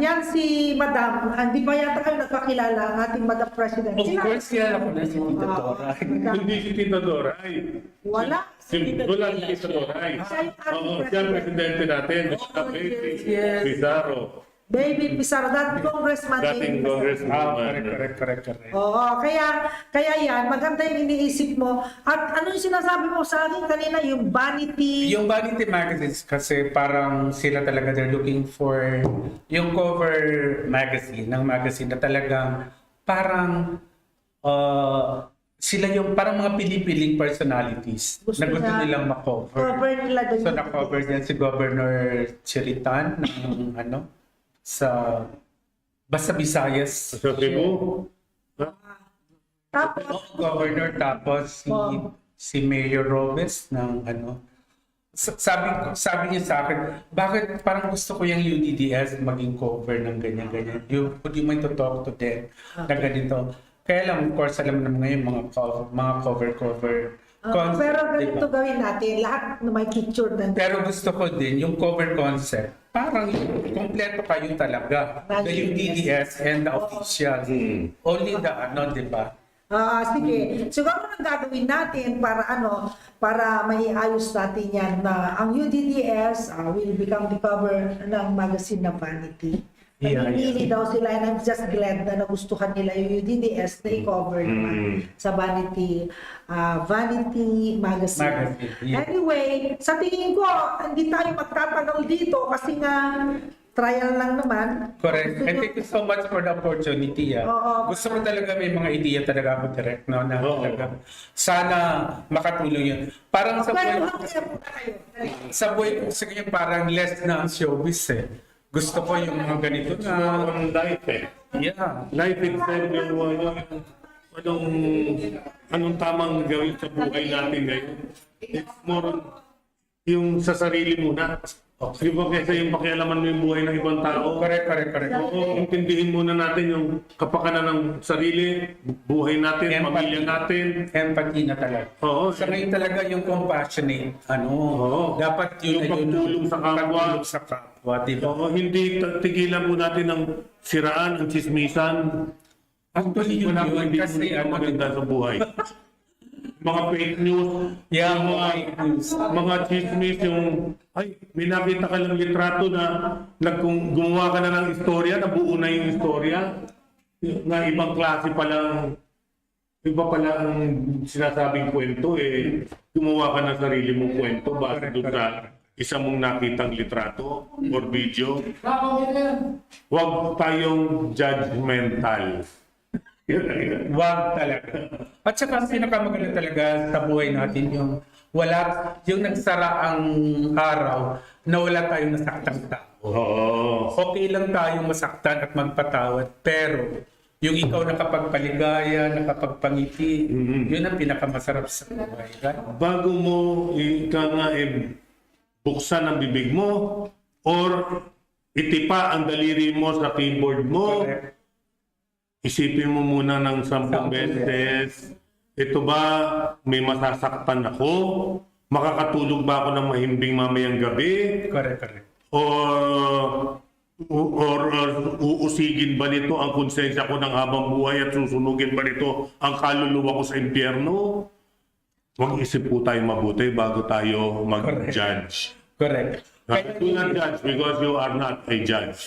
yan si Madam, hindi pa yata kayo nagpakilala ang ating Madam President. Of course, kilala ko na si Tita Dora. Hindi si Tita Doray. Wala. Wala si Tita Doray. Siya yung ating Oo, siya ang presidente natin. Mr. Baby yes. Pizarro. Baby Pizarro, that congressman. Dating congressman. Correct. Oo, kaya yan, maganda yung iniisip mo. At ano yung sinasabi mo sa akin kanina, yung vanity? Yung Vanity magazines kasi parang sila talaga they're looking for yung cover magazine ng magazine na talagang parang sila yung parang mga pili-piling personalities na gusto nilang makover. Cover nila doon. So na-cover din si Governor Chiritan ng sa basta Visayas. Sa Cebu. Tapos, Governor tapos si Mayor Robes ng sabi niya sa akin, bakit parang gusto ko yung UDDS maging cover ng ganyan-ganyan. Would you mind to talk to them na ganito? Kaya lang, of course, alam naman ngayon mga cover. Concept, pero ganito diba? gawin natin, lahat na may picture na. Pero gusto ko din, yung cover concept, parang kompleto kayo talaga. The UDDS and the official. Only the di ba? Sige. Siguro ang gagawin natin para maiayos natin yan na ang UDDS will become the cover ng magazine na Vanity. Nagpili daw sila and I'm just glad na nagustuhan nila yung UDDS na i-cover naman sa Vanity magazine. Anyway, sa tingin ko, hindi tayo magtatagal dito kasi nga trial lang naman. Correct. And thank you so much for the opportunity. Gusto ko talaga may mga idea talaga ako direct na talaga. Sana makatulong yun. Parang sa buhay ko sige parang less na ang showbiz Gusto ko yung mga ganito na life Yeah. Life itself yung anong tamang gawin sa buhay natin ngayon. It's more yung sa sarili muna. Di ba kaysa yung pakialaman mo yung buhay ng ibang tao? Correct. Oo, intindihin muna natin yung kapakanan ng sarili, buhay natin, pamilya natin. Empathy na talaga. Oo. Sa ngayon talaga yung compassionate, dapat yun yung pagtulong sa kapwa. Diba? Oo, hindi tigilan po natin ng siraan, ang chismisan. Actually, yun hindi kasi maganda sa buhay. Mga fake news, mga chismis, yung may nakita ka lang litrato na gumawa ka na ng istorya, nabuo na yung istorya, na ibang klase pa lang, iba pala ang sinasabing kwento, gumawa ka ng sarili mong kwento base doon sa isa mong nakitang litrato or video. Huwag tayong judgmental. Wag talaga. At saka ang pinakamaganda talaga sa buhay natin yung nagsara ang araw na wala tayong nasaktang tao. Okay lang tayong masaktan at magpatawad, pero yung ikaw nakapagpaligaya, nakapagpangiti, yun ang pinakamasarap sa buhay. Bago mo buksan ang bibig mo or itipa ang daliri mo sa keyboard mo, isipin mo muna ng 10 beses, ito ba may masasaktan ako? Makakatulog ba ako ng mahimbing mamayang gabi? Correct. Or uusigin ba nito ang konsensya ko ng habang buhay at susunugin ba nito ang kaluluwa ko sa impyerno? Huwag isip po tayo mabuti bago tayo mag-judge. Correct. Do not judge because you are not a judge.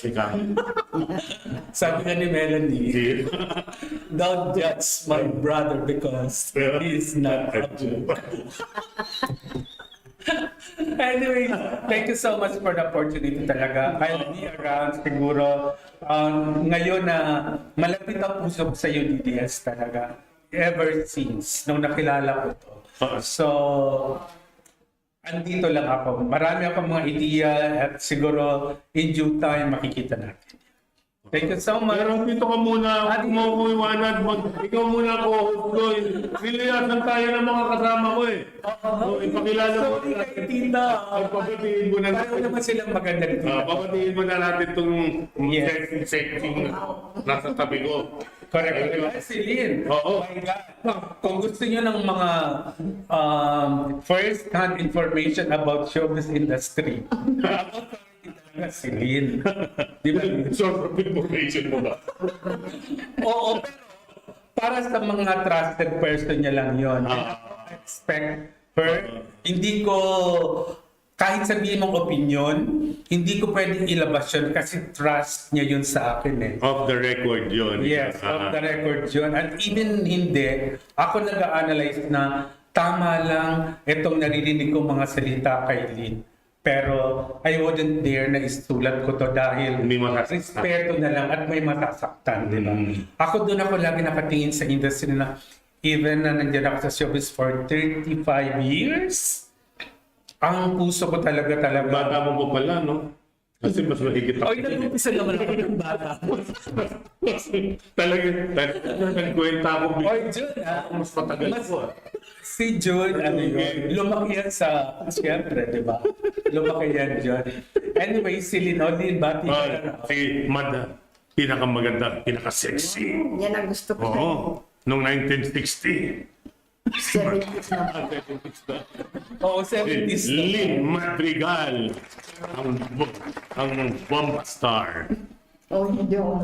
Sabi nga ni Melanie, don't judge my brother because he is not a Jew. Anyway, thank you so much for the opportunity talaga. I'll be around siguro ngayon na malapit ang puso ko sa UDDS talaga. Ever since, nung nakilala ko to. So, andito lang ako. Marami akong mga idea at siguro in due time makikita natin. Thank you so much. Pero dito ka muna, huwag mo ko iwanag. Ikaw muna ko, niliyasan tayo ng mga kasama ko ipakilala mo. Sorry kay Tita. Papatiin mo na natin. Pareho naman silang maganda dito. Papatiin mo na natin itong sexy nasa tabi ko. Correct. Celine. Oo. Oh my God. Kung gusto niyo ng mga first-hand information about showbiz industry, talaga Celine. Di ba? Source of information mo ba? Oo, pero para sa mga trusted person niya lang yun. I expect her, hindi ko, kahit sabihin mong opinion, hindi ko pwedeng ilabas yun kasi trust niya yun sa akin eh. Off the record yun. Yes, off the record yun. And even hindi, ako nag-analyze na tama lang itong naririnig kong mga salita kay Lynn. Pero I wouldn't dare na isulat ko to dahil May masasaktan. respeto na lang at may masasaktan, di ba? Ako doon ako lagi nakatingin sa industry na even na nandiyan ako sa showbiz for 35 years, ang puso ko talaga. Bata mo pa pala, no? Kasi mas mahigit ako. Ay, nag-umpisa naman ako ng bata. Talaga, nagkwenta ako. Oy, Jun, Mas matagal ko. Si Jun, ano yun, lumaki yan sa, siyempre, di ba? Lumaki yan, Jun. Anyway, si Linodin, bati ka na. Si Mad, pinakamaganda, pinaka-sexy. Yan ang gusto ko. Oo, noong 1960. 70s na. Oo, 70s na. Lynn Madrigal, ang bomba star. Oh, hindi ako.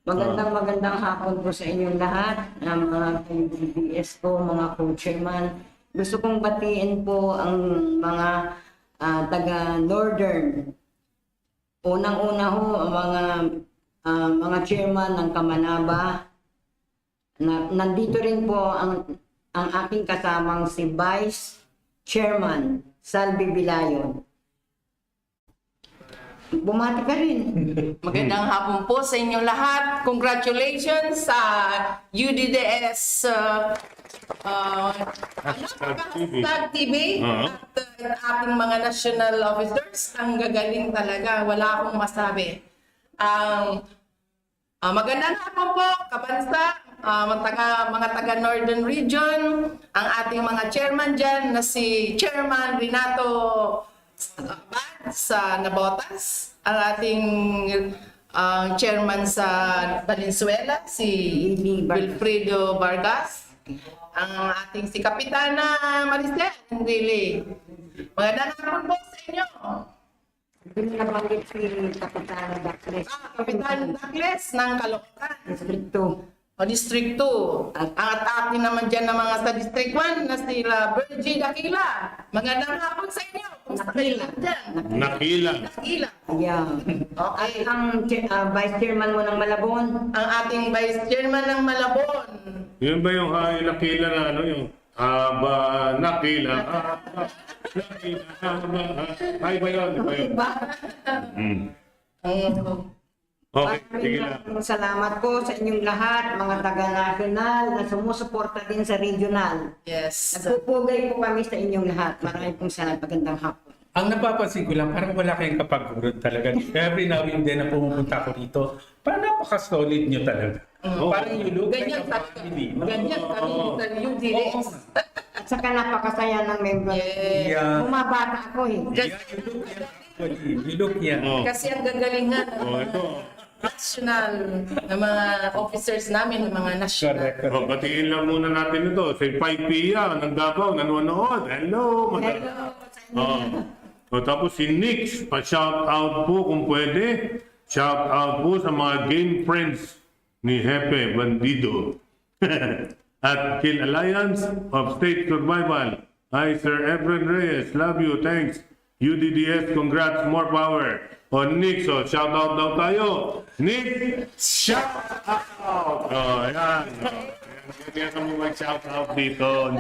Magandang hapon po sa inyong lahat, ng mga DBS ko, mga co-chairman. Gusto kong batiin po ang mga taga-Northern. Unang-una ho, ang mga chairman ng Kamanaba. Nandito rin po ang aking kasamang si Vice Chairman Salvi Bilayon. Bumati ka rin. Magandang hapon po sa inyong lahat. Congratulations sa UDDS Hashtag TV at ating mga national officers. Ang gagaling talaga. Wala akong masabi. Magandang hapon po, kabansa, mga taga Northern Region, ang ating mga chairman dyan na si Chairman Renato sa Nabotas, ang ating chairman sa Valenzuela, si Wilfredo Vargas, ang ating si Kapitana Maricel Enrile. Magandang hapon po sa inyo. Doon nabanggit si Kapitana Dacles. Kapitana Dacles ng Caloocan. District 2. O District 2. Ang atin naman dyan ng mga sa District 1 na sila Virgie Dakila. Magandang hapon sa inyo. Kumusta kayo dyan? Nakila. Yeah. Okay. Ang Vice Chairman mo ng Malabon. Ang ating Vice Chairman ng Malabon. Yun ba yung nakila na ano yung nakila. Ay ba yun? Okay, sige na. Salamat po sa inyong lahat, mga taga-national na sumusuporta din sa regional. Yes. Nagpupugay po kami sa inyong lahat. Maraming pong salamat. Magandang hapon. Ang napapansin ko lang, parang wala kayong kapagurod talaga. Every now and then na pumunta ko dito, parang napaka-solid nyo talaga. Parang you look like a family. Ganyan kami sa UDS. At saka napakasaya ng member. Yeah. Bumabata ako eh. You look yan. Kasi ang gagalingan Ito. national ng mga officers namin, ng mga national. Batiin lang muna natin ito. Si Pai Pia ng Davao, nanonood. Hello, madam. Tapos si Nix, pa-shout out po kung pwede. Shout out po sa mga game friends ni Hepe Bandido. At Kill Alliance of State Survival. Hi Sir Efren Reyes, love you, thanks. UDDS, congrats, more power. O Nick, so shout out daw tayo. Nick, shout out! Ayan. Kaya mo mag-shout out dito.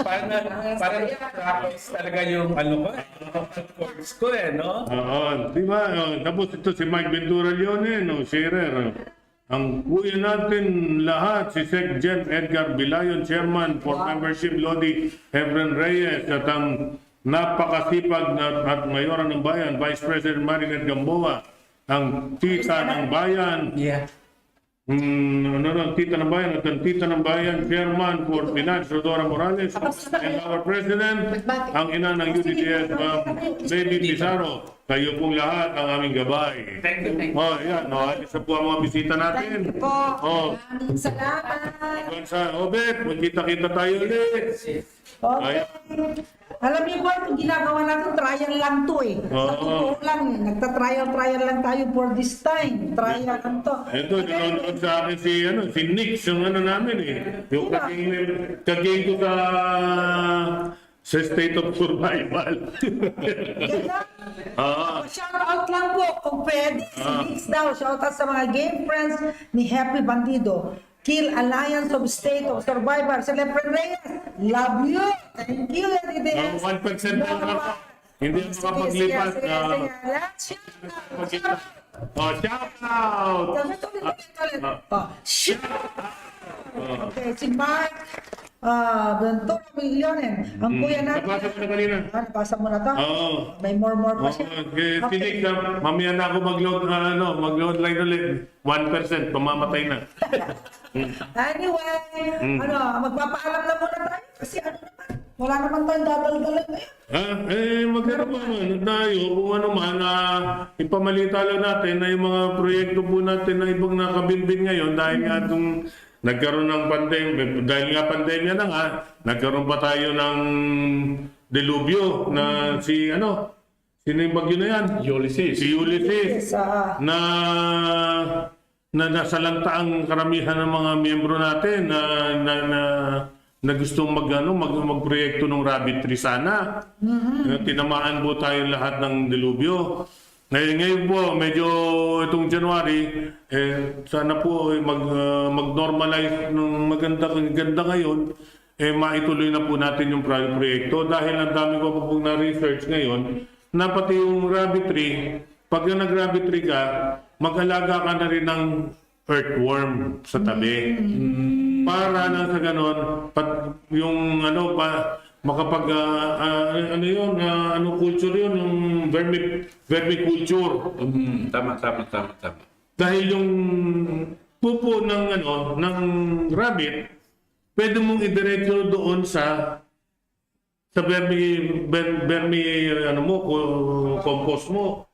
Parang practice talaga yung course ko no? Oo, di ba? Tapos ito si Mike Ventura Leone, sharer. Ang kuya natin lahat, si Sec Gen Edgar Bilayon, Chairman for Membership Lodi Efren Reyes, at ang napakasipag at mayora ng bayan, Vice President Marinette Gamboa, ang tita ng bayan, tita ng bayan at ang tita ng bayan, Chairman for Finance, Rodora Morales, and our President, ang ina ng UDDS, Lady Pizarro, kayo pong lahat ang aming gabay. Thank you, thank you. Oh, yan. Oh, isa po ang mga bisita natin. Thank you po. Oh. Maraming salamat. Sa Obet, magkita-kita tayo ulit. Okay. Alam niyo po, itong ginagawa natin, trial lang to eh. Oo. Sa totoo lang, nagta-trial lang tayo for this time. Trial lang to. Ito, nanonood sa akin si Nix, yung ano namin eh. Yung kaging ko sa State of Survival. Ganda. Ah. Shout out lang po, kung pwede, si Nix daw. Shout out sa mga game friends ni Happy Bandido. Kill Alliance of State of Survivor. Celebrate Reyes. Love you. Thank you, LDS. 1% lang ako. Hindi ako makapaglipas. Let's shout out. Oh, shout out! Shout out. Okay, si Mark Ventura Millonen. Ang kuya natin. Nabasa ko na kanina. Nabasa mo na to? Oo. May more pa siya. Tinig na, mamaya na ako mag-load line ulit. 1%, pamamatay na. Anyway, magpapaalam na muna tayo kasi wala naman tayong dadaldalan ngayon. Magkaroon naman tayo kung ano man, ipamalita lang natin na yung mga proyekto po natin na ibang nakabinbin ngayon dahil nga itong nagkaroon ng pandemya, dahil nga pandemya na nga, nagkaroon pa tayo ng delubyo na sino yung bagyo na yan? Ulysses. Si Ulysses. Na nasalanta ang karamihan ng mga miyembro natin na gustong magproyekto ng rabbit tree sana. Tinamaan po tayo lahat ng delubyo. Ngayon po, medyo itong January, sana po mag-normalize ng maganda ngayon, maituloy na po natin yung proyekto dahil ang dami ko po pong na-research ngayon na pati yung rabbit tree, pag nag-rabbit tree ka, mag-alaga ka na rin ng earthworm sa tabi. Para na sa ganon, yung makapag, culture yun, yung vermiculture. Tama. Dahil yung pupo ng rabbit, pwede mong idiretso doon sa compost mo.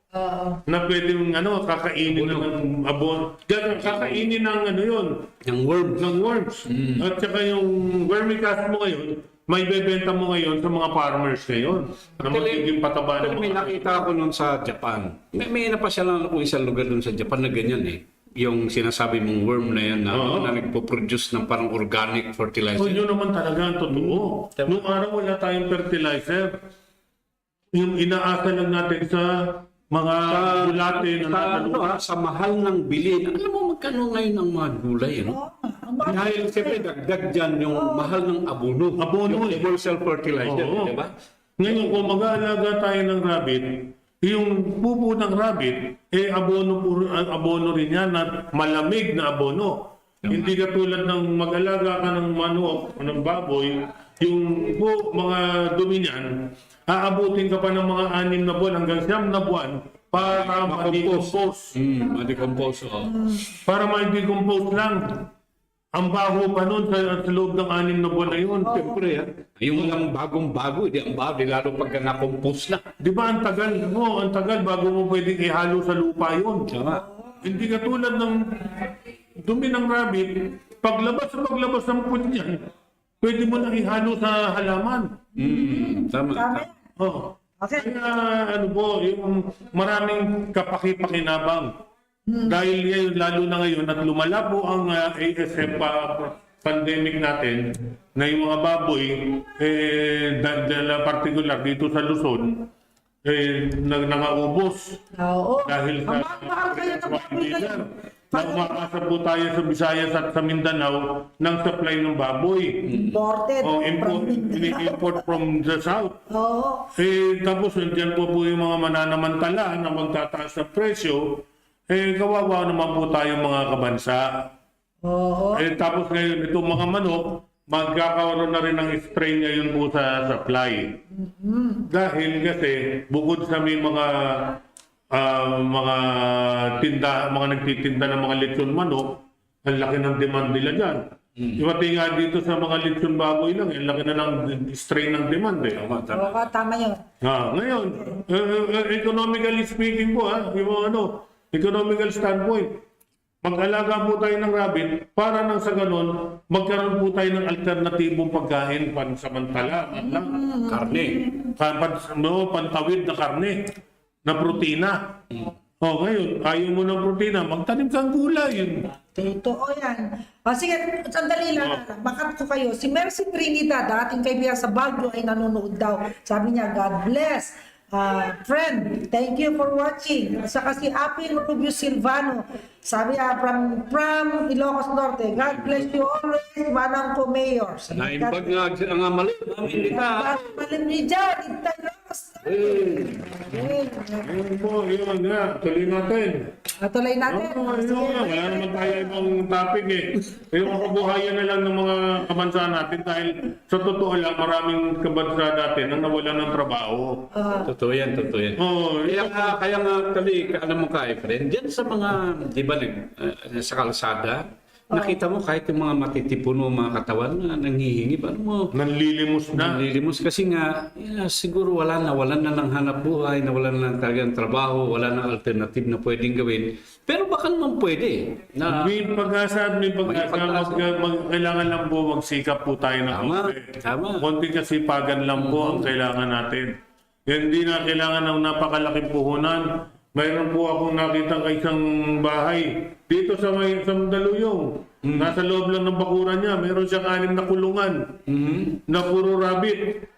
Na pwedeng kakainin ng abono. Kakainin ng ng worms. At saka yung vermicast mo ngayon, may bebenta mo ngayon sa mga farmers ngayon. Na magiging pataba ng May nakita ko noon sa Japan. May napasyalan ako isang lugar doon sa Japan na ganyan eh. Yung sinasabi mong worm na yan na nagpo-produce ng parang organic fertilizer. Yun naman talaga ang totoo. Noong araw wala tayong fertilizer. Yung inaasa lang natin sa mga bulate sa mahal ng bilhin. Alam mo magkano ngayon ang mga gulay, Dahil siyempre dagdag dyan yung mahal ng abono. Yung commercial fertilizer, di ba? Ngayon, kung mag-aalaga tayo ng rabbit, yung pupo ng rabbit, abono rin yan at malamig na abono. Hindi katulad ng mag-alaga ka ng manok o ng baboy, yung mga dumi niyan, aabutin ka pa ng mga 6 na buwan hanggang 9 na buwan para ma-decompose. Ma-decompose, Para ma-decompose lang. Ang baho pa nun sa loob ng 6 na buwan na yun. Siyempre, yung lang bagong-bago, di ang bago, lalo pagka na-compose na. Di ba ang tagal bago mo pwedeng ihalo sa lupa yun. Hindi katulad ng dumi ng rabbit, paglabas ng puwet niyan, pwede mo na ihalo sa halaman. Tama. Kaya yung maraming kapakipakinabang. Dahil ngayon, lalo na ngayon, at lumala po ang ASF pandemic natin, na yung mga baboy, particular dito sa Luzon, nangaubos. Dahil sa umakasa po tayo sa Visayas at sa Mindanao ng supply ng baboy. Import from the south. Tapos nandiyan po yung mga mananamantala na magtataas ng presyo. Kawawa naman po tayo mga kabansa. Tapos ngayon itong mga manok, magkakaroon na rin ng strain ngayon po sa supply. Dahil kasi bukod sa may mga nagtitinda ng mga lechon manok, ang laki ng demand nila dyan. Pati nga dito sa mga lechon baboy lang, laki na ng strain ng demand eh. Oo, tama yun. Ngayon, economically speaking po, yung economical standpoint, mag-alaga po tayo ng rabbit para nang sa ganun, magkaroon po tayo ng alternatibong pagkain pansamantala. Karne. Pantawid na karne, na protina. Ngayon, ayaw mo ng protina, magtanim kang gulay. Totoo yan. Sige, sandali lang. Bakat ko kayo. Si Mercy Trinidad, dating kaibigan sa Baguio, ay nanonood daw. Sabi niya, God bless. Friend, thank you for watching. At saka si Apil Rubio Silvano, sabi niya, from Ilocos Norte, God bless you always, Manang ko Mayor. Naimbag nga malim. Malim ni Jan, Ilocos Yun nga, tuloy natin. Tuloy natin. Wala naman tayo ibang topic eh. Yung kabuhayan na lang ng mga kabansa natin dahil sa totoo lang, maraming kabansa natin ang nawalan ng trabaho. Totoo yan. Kaya nga, alam mo ka, friend, dyan sa mga, di ba, sa kalsada, nakita mo kahit yung mga matitipuno, mga katawan na nanghihingi, paano mo? Nanlilimos na. Nanlilimos kasi nga, siguro walan na ng hanap buhay, nawalan na ng talagang trabaho, wala na alternative na pwedeng gawin. Pero baka naman pwede. May pag-asa. Kailangan lang po magsikap po tayo ng konti. Tama. Konti kasipagan lang po ang kailangan natin. Hindi na kailangan ng napakalaking puhunan. Mayroon po akong nakita sa isang bahay dito sa Mandaluyong. Nasa loob lang ng bakuran niya, mayroon siyang 6 na kulungan na puro rabbit.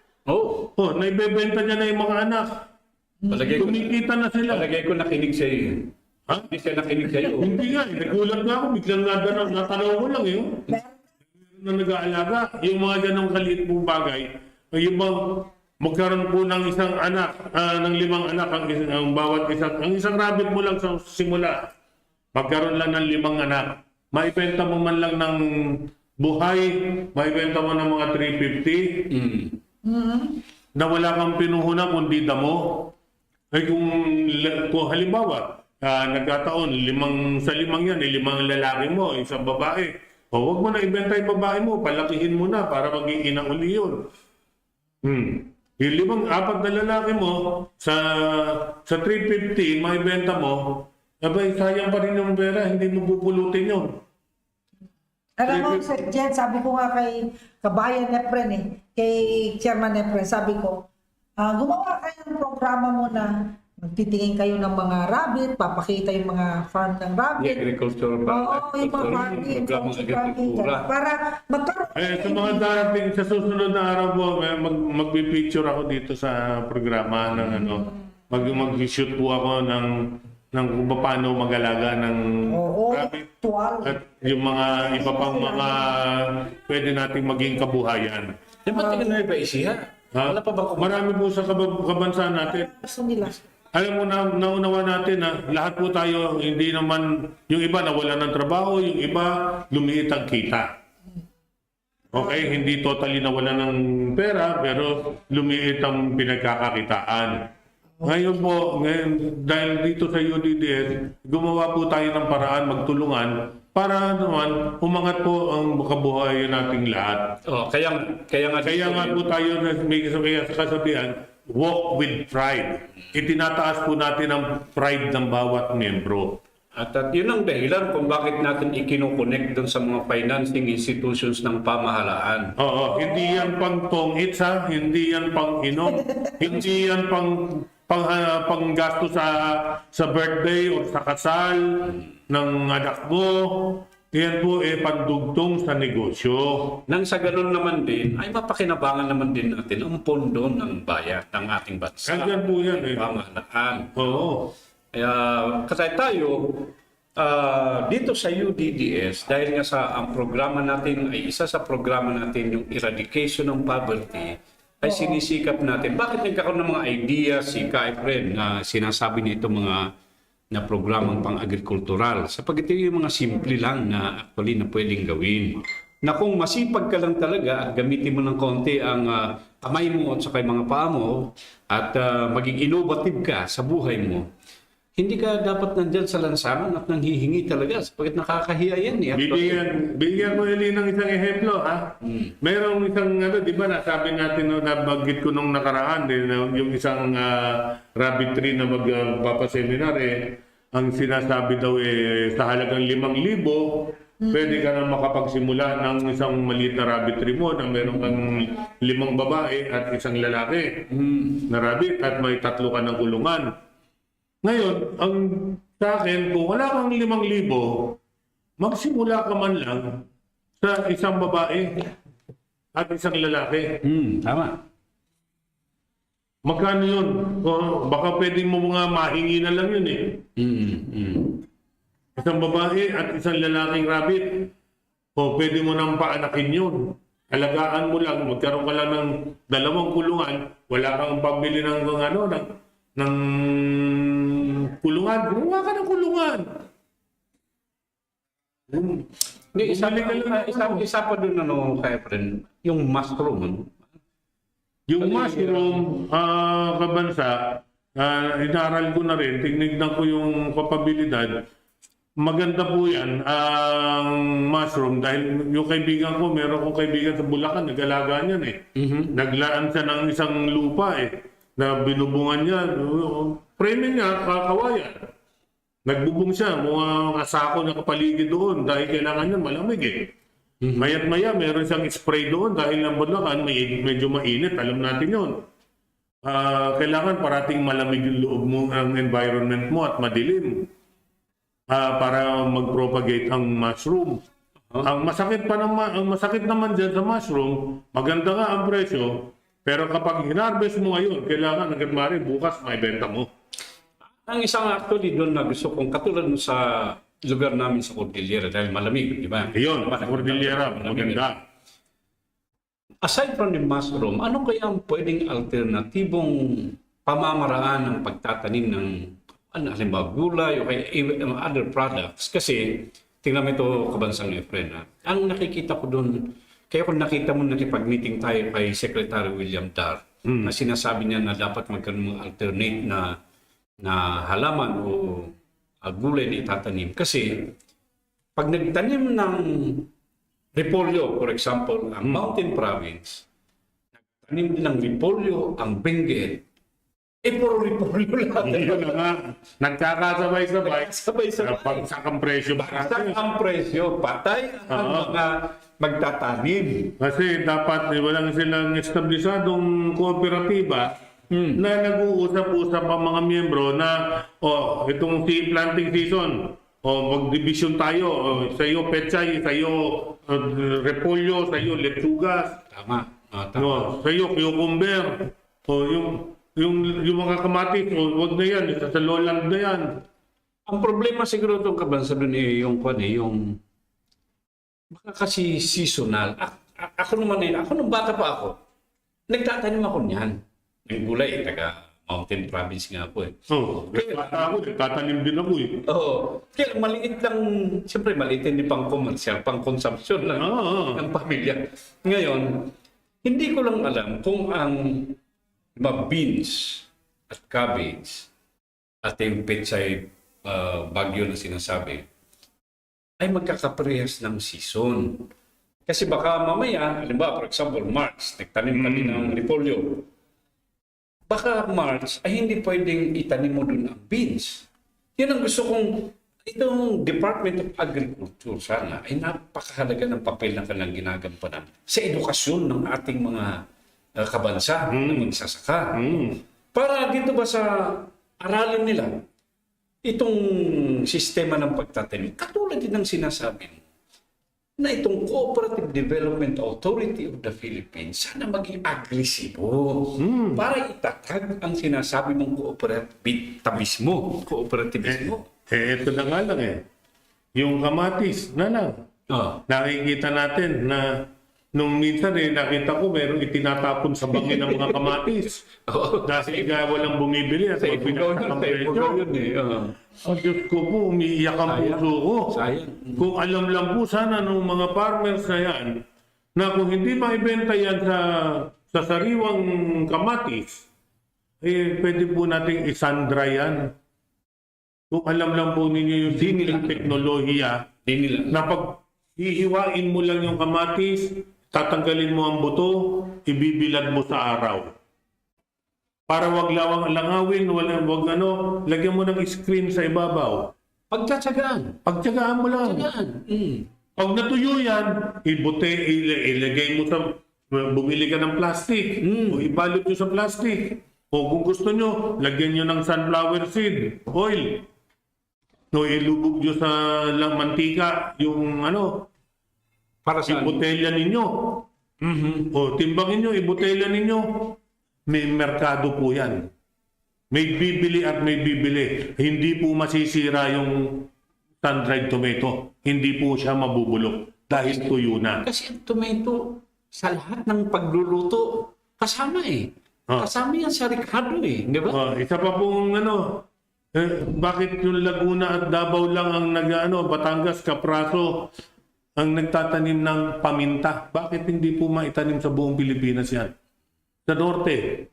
Naibebenta niya na yung mga anak. Kumikita na sila. Palagay ko nakinig sa iyo. Hindi siya nakinig sa iyo. Hindi nga, nagulat nga ako. Biglang natanaw ko lang eh. Na nag-aalaga. Yung mga ganong kaliit pong bagay, yung magkaroon po ng isang anak, ng 5 anak, ang bawat isang rabbit mo lang sa simula, magkaroon lang ng 5 anak. Maibenta mo man lang ng buhay, maibenta mo ng mga 350, na wala kang pinuhunan kundi damo. Ay kung halimbawa, nagkataon, 5 sa 5 yan, 5 lalaki mo, isang babae. Huwag mo na ibenta yung babae mo, palakihin mo na para maging ina uli yun. Yung 4 na lalaki mo, sa 350, maibenta mo, abay, sayang pa rin yung pera, hindi mo pupulutin yun. Alam mo, Sir Jen, sabi ko nga kay Kabayan Efren kay Chairman Efren, sabi ko, gumawa kayo ng programa mo na magtitingin kayo ng mga rabbit, papakita yung mga farm ng rabbit. Agriculture yung mga farming, para magkaroon. Sa mga darating, sa susunod na araw po, magpipicture ako dito sa programa ng mag-shoot po ako ng kung paano mag-alaga ng rabbit. At yung mga iba pang mga pwede nating maging kabuhayan. Di ba tingin mo ba isiha? Wala pa ba? Marami po sa kabansa natin. Alam mo, naunawa natin na lahat po tayo, hindi naman, yung iba nawala ng trabaho, yung iba lumiit ang kita. Okay, hindi totally nawala ng pera, pero lumiit ang pinagkakakitaan. Ngayon po, dahil dito sa UDDS, gumawa po tayo ng paraan, magtulungan, para naman umangat po ang kabuhayan nating lahat. Kaya nga po tayo may kasabihan, walk with pride. Itinataas po natin ang pride ng bawat membro. At yun ang dahilan kung bakit natin ikinoconnect doon sa mga financing institutions ng pamahalaan. Hindi yan pang tongits ha, hindi yan pang inom, hindi yan pang gasto sa birthday o sa kasal ng anak mo. Yan po pandugtong sa negosyo. Nang sa ganun naman din, ay mapakinabangan naman din natin ang pondo ng bayan ng ating bansa. Kaya po yan pamahalaan. Oo. Kaya kasay tayo, dito sa UDDS, dahil nga ang programa natin ay isa sa programa natin yung eradication ng poverty, ay sinisikap natin. Bakit nagkakaroon ng mga ideas si Efren na sinasabi nito mga na programang pang-agrikultural? Sapagkat yung mga simple lang na actually na pwedeng gawin. Na kung masipag ka lang talaga at gamitin mo ng konti ang kamay mo at saka yung mga paa mo at maging innovative ka sa buhay mo, hindi ka dapat nandyan sa lansangan at nanghihingi talaga sapagkat nakakahiya yan. Bigyan ko Eli ng isang ehemplo, ha? Merong isang, di ba, nasabi natin, nabanggit ko nung nakaraan, yung isang rabbit tree na magpapaseminar, ang sinasabi daw sa halagang 5,000, pwede ka na makapagsimula ng isang maliit na rabbit tree mo na meron kang 5 babae at isang lalaki na rabbit at may 3 ka ng kulungan. Ngayon, ang sa akin, kung wala kang 5,000, magsimula ka man lang sa isang babae at isang lalaki. Tama. Magkano yun? Baka pwede mo mga mahingi na lang yun Isang babae at isang lalaking rabbit. Pwede mo nang paanakin yun. Alagaan mo lang, magkaroon ka lang ng 2 kulungan, wala kang pambili ng kulungan. Gumawa ka ng kulungan. Isa pa doon kaya friend, yung mushroom. Yung mushroom, kabansa, inaral ko na rin, tinignan ko yung kapabilidad. Maganda po yan, ang mushroom, dahil yung kaibigan ko, meron kong kaibigan sa Bulacan, nag-alaga niyan Naglaan siya ng isang lupa na binubungan niya. Premyo niya, kakawayan. Nagbubong siya, mga kasako na kapaligid doon dahil kailangan niya malamig Maya't maya, meron siyang spray doon dahil ang Bulacan medyo mainit, alam natin yun. Kailangan parating malamig yung loob mo, ang environment mo at madilim para mag-propagate ang mushroom. Ang masakit naman dyan sa mushroom, maganda nga ang presyo, pero kapag hinarvest mo ngayon, kailangan hanggang maaari bukas maibenta mo. Ang isang actually doon na gusto kong katulad sa lugar namin sa Cordillera dahil malamig, di ba? Iyon, sa Cordillera, maganda. Aside from the mushroom, ano kaya ang pwedeng alternatibong pamamaraan ng pagtatanim ng halimbawa gulay o other products? Kasi, tingnan mo ito, Kabansang Efren, ang nakikita ko doon, kaya kung nakita mo nakipag-meeting tayo kay Secretary William Dar, na sinasabi niya na dapat magkaroon ng alternate na halaman o gulay na itatanim. Kasi, pag nagtanim ng repolyo, for example, ang Mountain Province, nagtanim din ng repolyo, ang Benguet, puro repolyo lang. Yun na nga. Nagkakasabay-sabay. Bagsak ang presyo. Bagsak ang presyo. Patay ang mga magtatanim. Kasi dapat walang silang establisadong kooperatiba na nag-uusap-usap ang mga miyembro na itong planting season, mag-division tayo, sa iyo pechay, sa iyo repolyo, sa iyo lechugas. Tama. Sa iyo cucumber. Yung mga kamatis, wag na yan, sa lowland na yan. Ang problema siguro itong Kabansa doon yung baka kasi seasonal. Ako nung bata pa ako, nagtatanim ako niyan. Yung gulay, taga Mountain Province nga ako nagtatanim din ako Kaya maliit lang, siyempre maliit hindi pang commercial, pang consumption lang ng pamilya. Ngayon, hindi ko lang alam kung ang beans at cabbage at yung pechay bagyo na sinasabi ay magkakaparehas ng season. Kasi baka mamaya, halimbawa for example, March, nagtanim ka din ng repolyo. Baka March ay hindi pwedeng itanim mo doon ang beans. Yan ang gusto kong, itong Department of Agriculture sana ay napakahalaga ng papel na kanilang ginagampanan sa edukasyon ng ating mga kabansa na magsasaka. Para dito ba sa aralin nila, itong sistema ng pagtatanim, katulad din ng sinasabi na itong Cooperative Development Authority of the Philippines sana maging agresibo para itatag ang sinasabi mong cooperativismo. Ito na nga lang Yung kamatis na lang. Nakikita natin na nung minsan nakita ko merong itinatapon sa bangin ng mga kamatis. Dahil walang bumibili at pinagsak ang presyo. Ang Diyos ko po, umiiyak ang puso ko. Kung alam lang po sana ng mga farmers na yan, na kung hindi maibenta yan sa sariwang kamatis, pwede po nating isandra yan. Kung alam lang po ninyo yung simpleng teknolohiya, na pag hihiwain mo lang yung kamatis, tatanggalin mo ang buto, ibibilad mo sa araw. Para wag lawang langawin, wag lagyan mo ng screen sa ibabaw. Pagtsagaan mo lang. Pag natuyo yan, ilagay mo sa, bumili ka ng plastic, o ibalot nyo sa plastic. O kung gusto nyo, lagyan nyo ng sunflower seed, oil. No, ilubog nyo sa mantika yung Para sa ibotelya ninyo. O timbangin nyo, ibotelya ninyo. May merkado po yan. May bibili at may bibili. Hindi po masisira yung sun-dried tomato. Hindi po siya mabubulok dahil tuyo na. Kasi ang tomato, sa lahat ng pagluluto, kasama eh. Kasama yan sa Ricardo eh. Di ba? Isa pa pong bakit yung Laguna at Davao lang ang Batangas, Capraso, ang nagtatanim ng paminta? Bakit hindi po maitanim sa buong Pilipinas yan? Sa norte.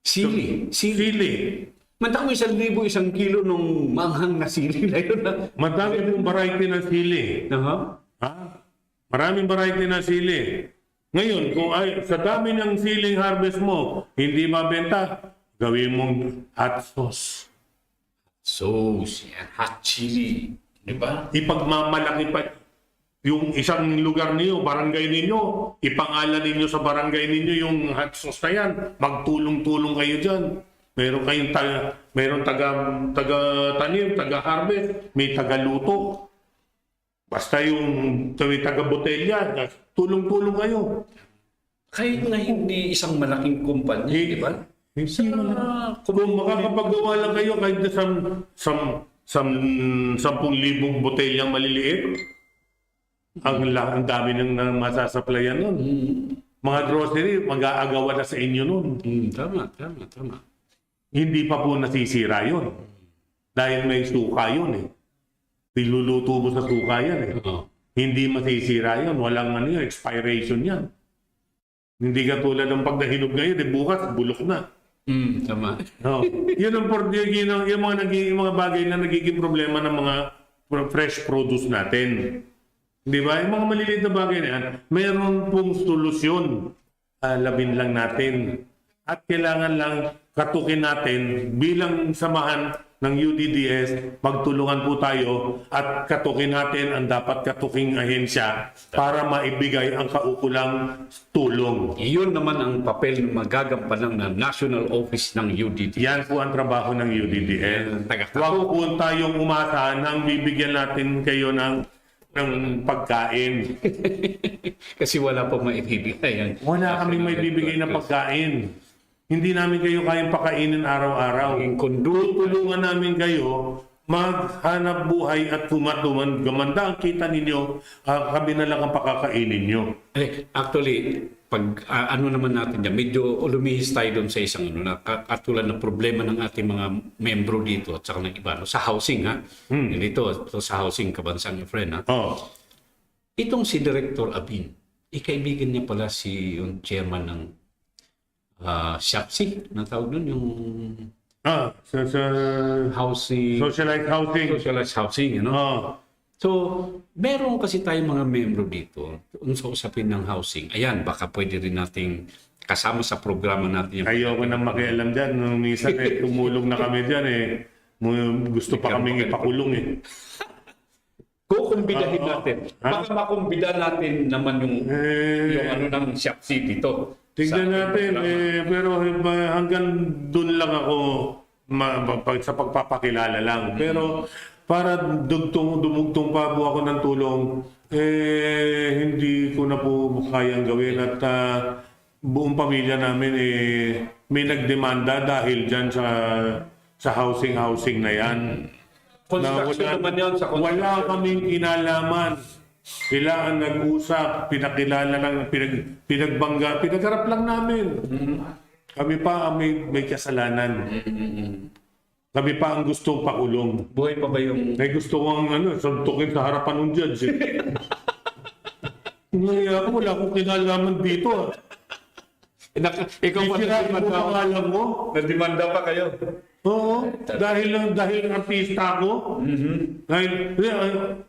Sili. Manda ko 1,000 1 kilo nung manghang na sili na yun. Madami pong variety ng sili. Maraming variety ng sili. Ngayon, kung sa dami ng siling harvest mo, hindi mabenta, gawin mong hot sauce. Hot chili. Diba? Ipagmamalaki pa yung isang lugar niyo, barangay ninyo, ipangalan ninyo sa barangay ninyo yung hot sauce na yan. Magtulong-tulong kayo dyan. Meron kayong taga-tanim, taga-harvest, may taga-luto. Basta yung may taga-botelya, tulong-tulong kayo. Kahit na hindi isang malaking kumpanya, di ba? Kung makakapagawa lang kayo kahit na 10,000 botelyang maliliit, ang dami nang masasaplayan nun. Mga grocery, mag-aagawa na sa inyo nun. Tama. Hindi pa po nasisira yun. Dahil may suka yun eh. Niluluto mo sa suka yan eh. Hindi masisira yun. Walang expiration yan. Hindi katulad ng pag nahinog ngayon, bukas, bulok na. Tama. Yun ang yung mga bagay na nagiging problema ng mga fresh produce natin. Di ba? Yung mga maliliit na bagay na yan, mayroon pong solusyon. Labin lang natin. At kailangan lang katukin natin bilang samahan ng UDDS, magtulungan po tayo at katukin natin ang dapat katuking ahensya para maibigay ang kaukulang tulong. Iyon naman ang papel na magagampanan ng National Office ng UDDS. Yan po ang trabaho ng UDDS. Huwag po tayong umasa nang bibigyan natin kayo ng pagkain. Kasi wala pa maibibigay. Wala kaming maibibigay na pagkain. Hindi namin kayo kayang pakainin araw-araw. Tutulungan namin kayo maghanap buhay at tumatuman. Gamanda ang kita ninyo, kami na lang ang pakakainin nyo. Actually, pag naman natin dyan, medyo lumihis tayo doon sa isang katulad ng problema ng ating mga membro dito at saka ng iba. Sa housing, ha? Dito, sa housing, Kabansang friend, ha? Itong si Director Abin, kaibigan niya pala yung chairman ng SHAPSI, na tawag doon yung housing, socialized housing, So, meron kasi tayong mga membro dito sa usapin ng housing. Ayan, baka pwede rin nating kasama sa programa natin. Ayoko nang makialam dyan. Minsan tumulong na kami dyan gusto pa kaming ipakulong Kukumbidahin natin. Baka makumbida natin naman yung ng SHAPSI dito. Tignan natin, pero hanggang doon lang ako sa pagpapakilala lang. Pero para dumugtong pa po ako ng tulong, hindi ko na po kayang gawin at buong pamilya namin may nagdemanda dahil dyan sa housing na yan. Construction naman yan sa construction. Wala kaming kinalaman. Sila ang nag-usap, pinakilala lang, pinagbangga, pinagharap lang namin. Kami pa ang may kasalanan. Kami pa ang gustong pakulong. Buhay pa ba yung... May gusto kong suntukin sa harapan ng judge. Ngayon ako, wala akong kinalaman dito. Ikaw pa mo? Nadimanda pa kayo. Oo, dahil artista ako. Dahil,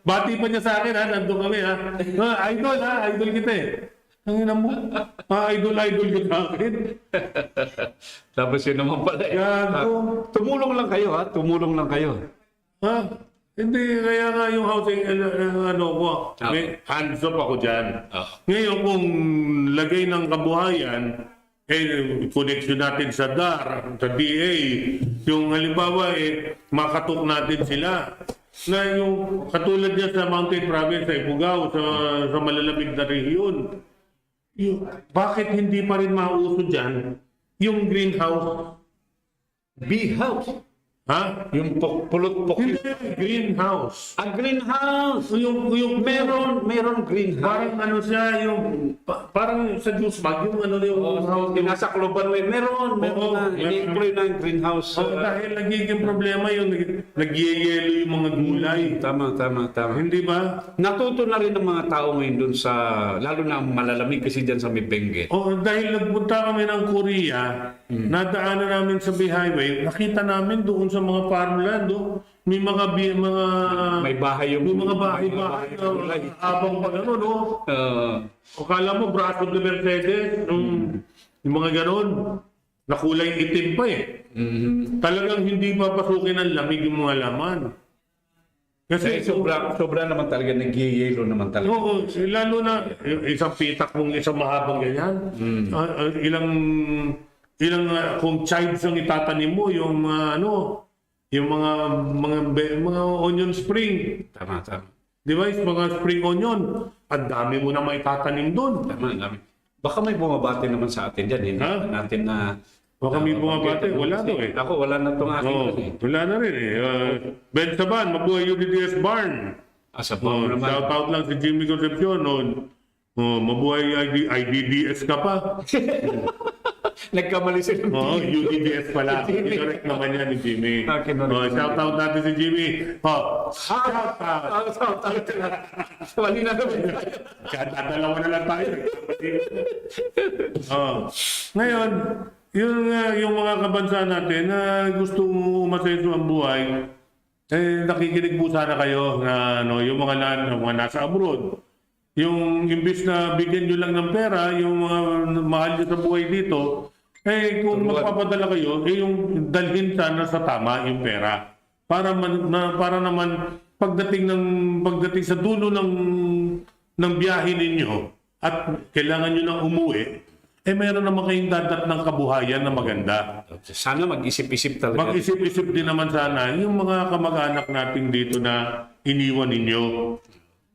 bati pa niya sa akin ha, nandun kami ha. Idol kita eh. Ang ina mo, idol ka sa akin. Tapos yun naman pala. Tumulong lang kayo ha, tumulong lang kayo. Ha? Hindi, kaya nga yung housing, ko, may hands up ako dyan. Ngayon, kung lagay ng kabuhayan, connection natin sa DAR, sa DA, yung halimbawa, makatok natin sila. Na yung katulad niya sa Mountain Province, sa Ifugao, sa malalamig na rehiyon, bakit hindi pa rin mauso dyan yung greenhouse? Bee house? Ha? Yung pulot-pok. Hindi, greenhouse. Greenhouse. Yung meron greenhouse. parang ano siya, parang sa juice bag, yung house. Yung nasa kloban meron na ini-employ na yung greenhouse. Dahil nagiging problema yung nagyeyelo yung mga gulay. Tama. Hindi ba? Natuto na rin ng mga tao ngayon dun sa, lalo na malalamig kasi dyan sa Benguet. Dahil nagpunta kami ng Korea, nadaanan namin sa Highway, nakita namin doon sa mga farmland, may mga may bahay yung may mga bahay habang pa gano'n, no? Akala mo braso de Mercedes, yung mga gano'n, na kulay itim pa eh. Talagang hindi papasukin ng lamig yung mga laman. Kasi sobra naman talaga, nag-yelo naman talaga. Oo, lalo na isang pitak mong isang mahabang ganyan. Ilang kung chives ang itatanim mo, yung yung mga onion spring. Tama. Di ba? Yung mga spring onion, ang dami mo na may tatanim doon. Tama. Baka may bumabati naman sa atin dyan. Hindi natin na... Baka may bumabati. Wala daw eh. Ako, wala na itong aking wala na rin eh. Ben Saban, mabuhay UDDS Barn. Sa barn naman. Shout out lang si Jimmy Concepcion. Mabuhay IDDS ka pa. Nagkamali sila. UDDS pala. Correct naman yan ni Jimmy. Shout out natin si Jimmy. Shout out. Mali na naman. Dalawa na lang tayo. Ngayon, yung mga kabansa natin na gusto umasenso ang buhay, nakikinig po sana kayo na yung mga nasa abroad. Yung imbis na bigyan nyo lang ng pera, yung mga mahal nyo sa buhay dito, kung magpapadala kayo, yung dalhin sana sa tama yung pera. Para naman pagdating sa dulo ng biyahe ninyo at kailangan nyo nang umuwi, meron naman kayong dadat ng kabuhayan na maganda. Sana mag-isip-isip talaga. Mag-isip-isip din naman sana yung mga kamag-anak natin dito na iniwan ninyo.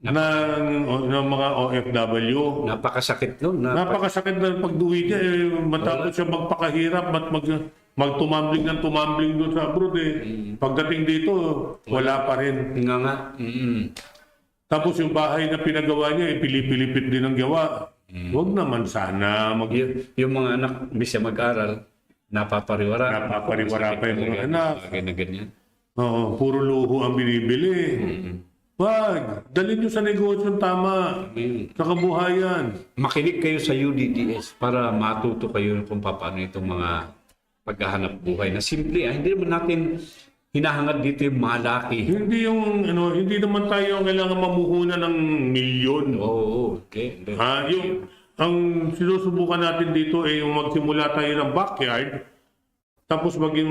ng mga OFW. Napakasakit nun. Napakasakit na pag-uwi niya. Matapos siya magpakahirap at magtumambling ng tumambling doon sa abroad. Pagdating dito, wala pa rin. Nga nga. Tapos yung bahay na pinagawa niya, pilipilipit din ang gawa. Huwag naman sana. Yung mga anak, bis siya mag-aral, napapariwara. Napapariwara pa yung mga anak. Na ganyan. Oo, puro luho ang binibili. Wag, dalhin nyo sa negosyo tama, sa kabuhayan. Makinig kayo sa UDDS para matuto kayo kung paano itong mga paghahanap buhay na simple. Hindi naman natin hinahangad dito yung malaki. Hindi yung hindi naman tayo kailangan mamuhunan ng milyon. Oo, okay. Ang sinusubukan natin dito ay yung magsimula tayo ng backyard, tapos maging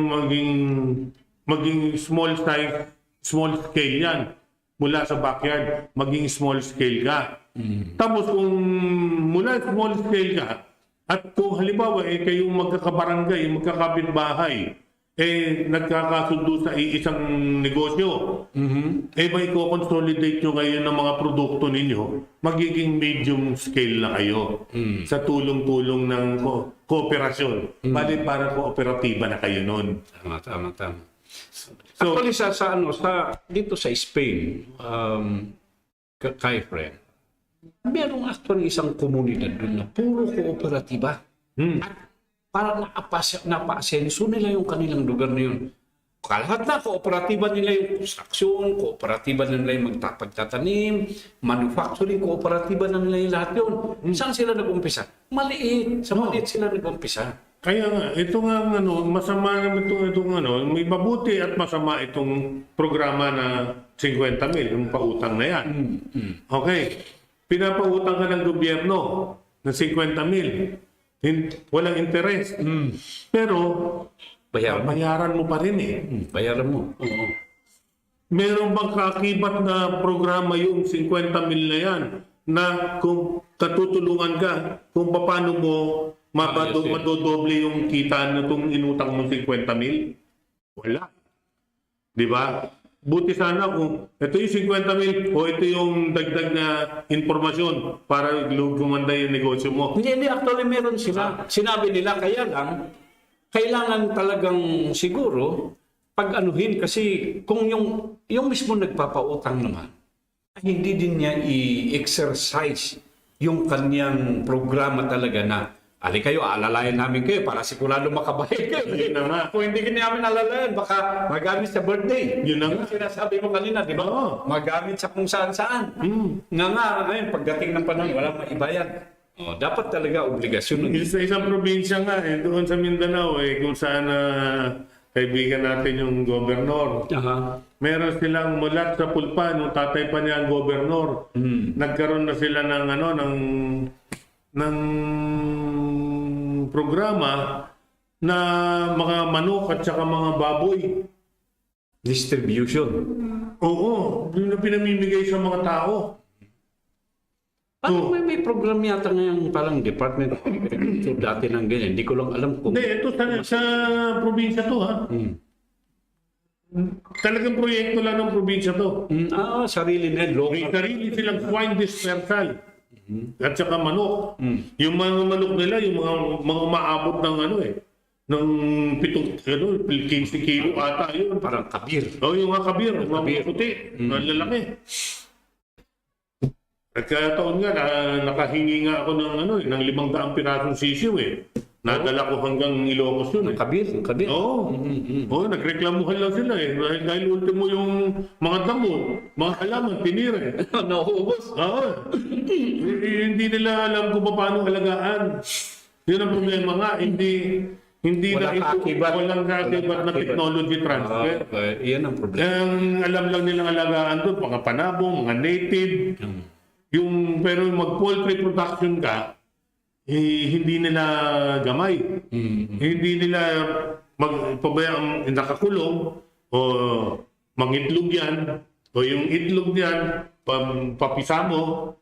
small scale yan. Mula sa backyard, maging small scale ka. Tapos kung mula small scale ka, at kung halimbawa kayong magkakabarangay, magkakapitbahay, nagkakasundo sa isang negosyo, may i-consolidate nyo kayo ng mga produkto ninyo, magiging medium scale na kayo sa tulong-tulong ng kooperasyon. Bali para kooperatiba na kayo nun. Tama. Actually, dito sa Spain, kay friend, merong actually isang komunidad doon na puro kooperatiba. At parang napaasenso nila yung kanilang lugar na yun. Lahat na, kooperatiba nila yung construction, kooperatiba nila yung pagtatanim, manufacturing, kooperatiba nila yung lahat yun. Saan sila nag-umpisa? Maliit. Sa maliit sila nag-umpisa. Kaya nga, ito nga ang ano, masama naman itong ano, may mabuti at masama itong programa na 50,000, yung pautang na yan. Okay, pinapautang ka ng gobyerno ng 50,000, walang interest. Pero, bayaran mo pa rin eh. Bayaran mo. Oo. Meron bang kakibat na programa yung 50,000 na yan na kung katutulungan ka kung paano mo madodoble yung kita na itong inutang mo 50,000? Wala. Di ba? Buti sana kung ito yung 50,000 o ito yung dagdag na informasyon para gumanda yung negosyo mo. Hindi, actually meron sila. Sinabi nila, kaya lang, kailangan talagang siguro pag-anuhin kasi kung yung mismo nagpapautang naman, ay hindi din niya i-exercise yung kanyang programa talaga na ali kayo, alalayan namin kayo para sigurado makabayad kayo. Yun na nga. Kung hindi namin alalayan, baka magamit sa birthday. Yun na nga. Yung sinasabi mo kanina, di ba? Oo. Magamit sa kung saan-saan. Nga ngayon, pagdating ng panahon, walang maibayad. Dapat talaga obligasyon. Sa isang probinsya nga, doon sa Mindanao, kung saan kaibigan natin yung gobernador. Meron silang mulat sa pulpa, nung tatay pa niya ang gobernador. Nagkaroon na sila ng ng programa na mga manok at saka mga baboy. Distribution. Oo, yun na pinamimigay sa mga tao. Parang may program yata ngayon parang Department of Agriculture dati ng ganyan. Hindi ko lang alam kung... Hindi, ito sa probinsya to ha. Talagang proyekto lang ng probinsya to. Sarili na. May sarili silang swine dispersal. At saka manok. Yung mga manok nila, yung mga umaabot ng ng 15 kilo ata yun. Parang kabir. Yung mga kabir, mga puti, mga lalaki. Nagkataon nga, nakahingi nga ako ng 500 pirasong sisiw Nadala ko hanggang Ilocos yun Kabir. Oo. Nagreklamuhan lang sila Dahil ultimo yung mga damo, mga halaman, tinira Nauubos. Hindi nila alam kung paano alagaan. Yun ang problema nga, hindi walang kakibat na technology transfer. Yan ang problema. Ang alam lang nilang alagaan doon, mga panabong, mga native. Pero mag-poultry production ka, hindi nila gamay. Hindi nila pabayang nakakulong o mangitlog yan o yung itlog niyan, papisa mo,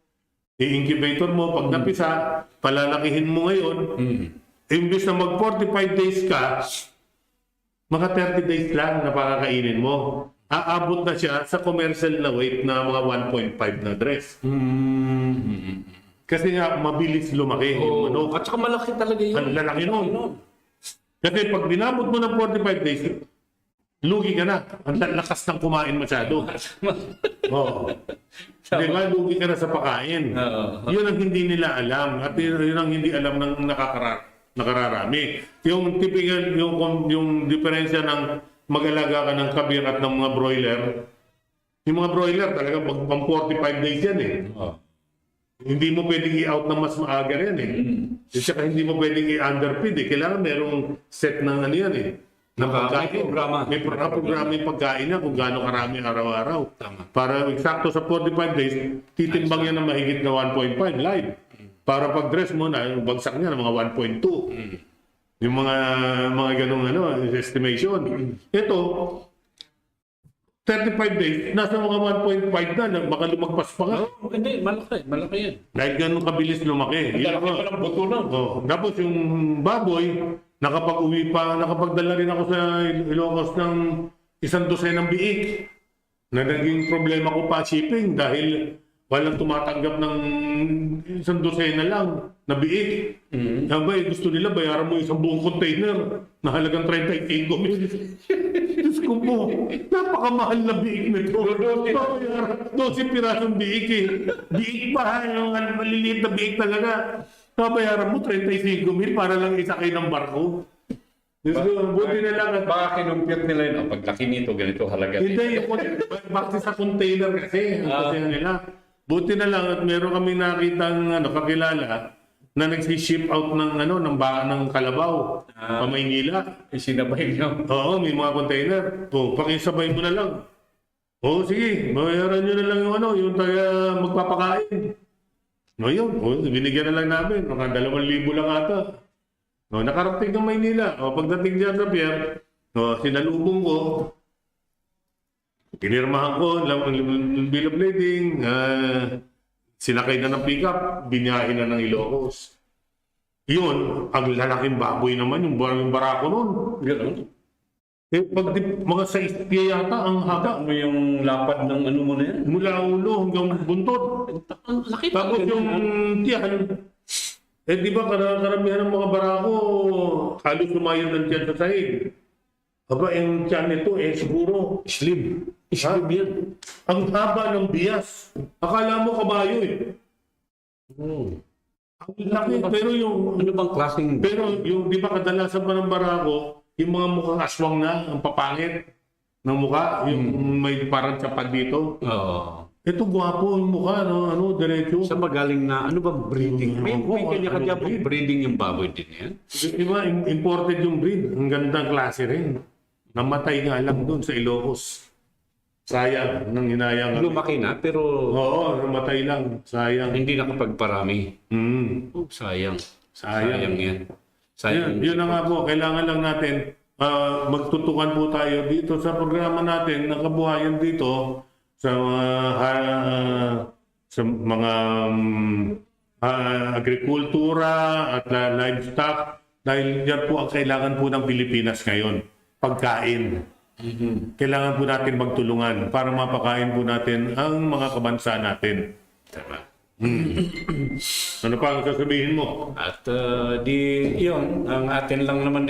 i-incubator mo, pag napisa, palalakihin mo ngayon. Imbis na mag 45 days ka, mga 30 days lang na pakakainin mo. Aabot na siya sa commercial na weight na mga 1.5 na dress. Kasi nga, mabilis lumaki yung manok. At saka malaki talaga yun. Ang lalaki nun. Kasi pag binabot mo ng 45 days, lugi ka na. Ang lakas ng kumain masyado. Di ba? Lugi ka na sa pakain. Yun ang hindi nila alam. At yun ang hindi alam ng nakararami. Yung typical, yung diferensya ng mag-alaga ka ng kabir at ng mga broiler. Yung mga broiler talaga pang 45 days yan Hindi mo pwedeng i-out na mas maaga yan At saka hindi mo pwedeng i-underfeed Kailangan merong set ng yan ng pagkain. May programa yung pagkain niya kung gaano karami araw-araw. Para eksakto sa 45 days, titimbang yan ng mahigit na 1.5 live. Para pag-dress mo na, yung bagsak niya ng mga 1.2. Yung mga ganong estimation. Ito, 35 days, nasa mga 1.5 na, baka lumagpas pa nga. Hindi, malaki yan. Dahil ganun kabilis lumaki. Malaki pa ng buto na. Tapos yung baboy, nakapagdala rin ako sa Ilocos ng 100 ng biik. Na naging problema ko pa shipping dahil walang tumatanggap ng 100 na lang na biik. Sabay, gusto nila bayaran mo isang buong container na halagang 35 mil. Diyos ko po, napakamahal na biik nito. 12 pirasong biik Biik pa yung maliliit na biik talaga. Bayaran mo 35 mil para lang isakay ng barko. Buti na lang. Baka kinumpute nila yun. Paglaki nito, ganito halaga. Hindi, bakit sa container kasi. Kasi nila. Buti na lang at meron kami nakitang kakilala na nagsi-ship out ng ng kalabaw pa Maynila. Sinabay niyo. Oo, may mga container. Pakisabay mo na lang. Sige, bayaran nyo na lang yung taga magpapakain. Yun, binigyan na lang namin. Mga 2,000 lang ata. Nakarating ng Maynila. Pagdating dyan sa pier, sinalubong ko. Pinirmahan ko, bill of lading, sinakay na ng pickup, binyahin na ng Ilocos. Yun, ang lalaking baboy naman, yung barako nun. Gano'n. Mga 6 piye yata ang haba. Ano yung lapad ng ano mo na yan? Mula ulo hanggang buntot. Laki pa. Tapos yung tiyan. Di ba karamihan ng mga barako, halos sumayon ng tiyan sa sahig. Yung tiyan nito, siguro. Slim. Slim yan. Ang haba ng bias. Akala mo kabayo Ang laki, pero yung... Ano bang klaseng... Pero yung, di ba kadalasan pa ng barako, yung mga mukhang aswang na, ang papangit ng mukha, yung may parang tsapad dito. Oo. Ito gwapo yung mukha, diretso. Sa magaling na, ano bang breeding? May kanya-kanya bang breeding yung baboy din yan? Di ba, imported yung breed. Ang gandang klase rin. Namatay nga lang doon sa Ilocos. Sayang, nang hinayang. Lumaki na, pero... Oo, namatay lang. Sayang. Hindi nakapagparami. Sayang. Sayang yan. Yun na nga po, kailangan lang natin magtutukan po tayo dito sa programa natin ng kabuhayan dito sa mga agrikultura at livestock dahil yan po ang kailangan po ng Pilipinas ngayon, pagkain. Kailangan po natin magtulungan para mapakain po natin ang mga kabansa natin. Tama. Ano pa ang sasabihin mo? At yun, ang atin lang naman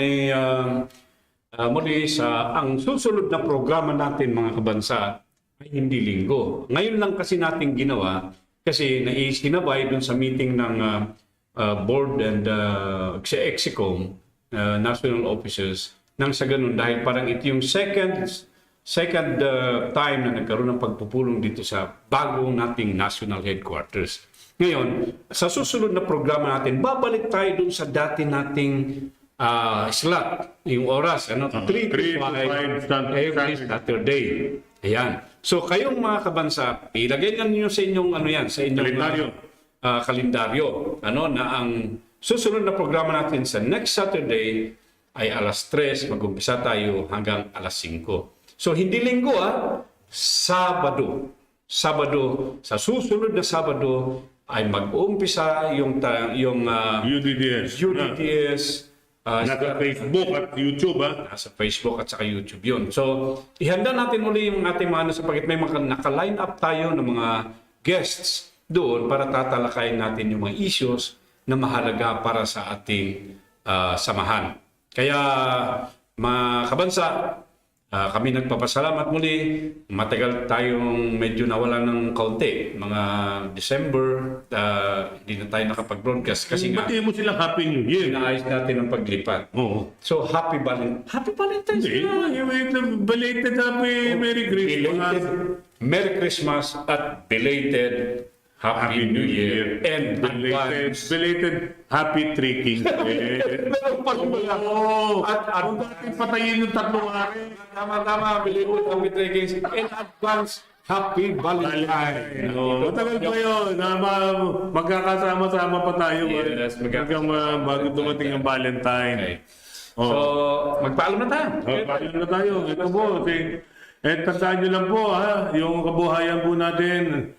muli ang susunod na programa natin mga kabansa ay hindi linggo. Ngayon lang kasi natin ginawa kasi naisinabay dun sa meeting ng board and Execom, national officers, nang sa ganun dahil parang ito yung second time na nagkaroon ng pagpupulong dito sa bagong nating national headquarters. Ngayon, sa susunod na programa natin, babalik tayo dun sa dati nating slot, yung oras, 3 to 5 every Saturday. Ayan. So kayong mga kabansa, ilagay na niyo sa inyong sa inyong kalendaryo, na ang susunod na programa natin sa next Saturday ay alas 3, mag-umpisa tayo hanggang alas 5. So hindi linggo Sabado. Sa susunod na Sabado ay mag-uumpisa yung UDDS. Nasa Facebook at YouTube Nasa Facebook at saka YouTube yun. So ihanda natin muli yung ating mga sapagkat may mga naka-line up tayo ng mga guests doon para tatalakayin natin yung mga issues na mahalaga para sa ating samahan. Kaya mga kabansa, kami nagpapasalamat muli. Matagal tayong medyo nawala ng kaunti. Mga December, hindi na tayo nakapag-broadcast. Kasi nga, batiin mo silang Happy New Year. Inaayos natin ang paglipat. Oo. So, Happy Valentine's Day. Belated Happy Merry Christmas. Merry Christmas at belated Happy New Year. And belated Happy Three Kings Day. At dating patayin yung 3 hari. Tama, belated Happy Three Kings. And advance Happy Valentine. Matagal pa yun. Magkakasama-sama pa tayo. Yes, hanggang bago dumating ang Valentine. So, magpaalam na tayo. Magpaalam na tayo. Ito po. Tandaan nyo lang po, yung kabuhayan po natin.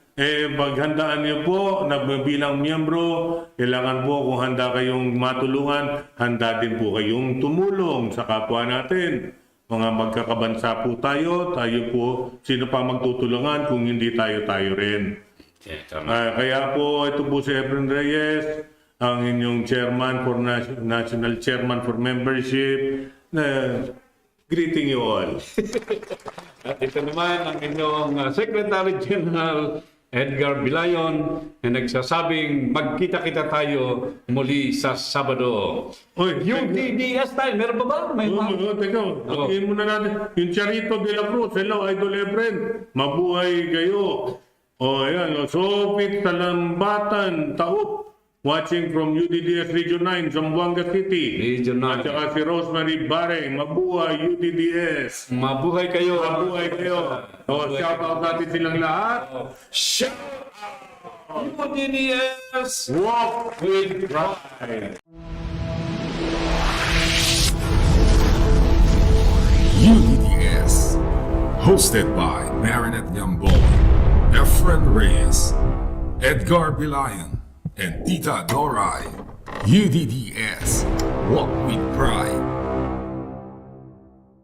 Paghandaan niyo po na bilang miyembro, kailangan po kung handa kayong matulungan, handa din po kayong tumulong sa kapwa natin. Mga magkakabansa po tayo po, sino pa magtutulungan kung hindi tayo rin. Kaya po, ito po si Efren Reyes, ang inyong chairman for National Chairman for Membership. Greeting you all. At ito naman ang inyong Secretary General Edgar Bilayon na nagsasabing magkita-kita tayo muli sa Sabado. UDDS tayo, meron ba? Teka, hatiin muna natin. Yung Charito de la Cruz, hello, Idol Efren. Mabuhay kayo. Ayan, Sopit, Talambatan, Taop. watching from UDDS Region 9, Zamboanga City. Region 9. At saka si Rosemary Bare, mabuhay UDDS. Mabuhay kayo. Mabuhay kayo. So, shout out natin silang lahat. Shout out! UDDS! Walk with pride. UDDS, hosted by Marinette Yambol, Efren Reyes, Edgar Bilayan, and Tita Doray. UDDS, walk with pride.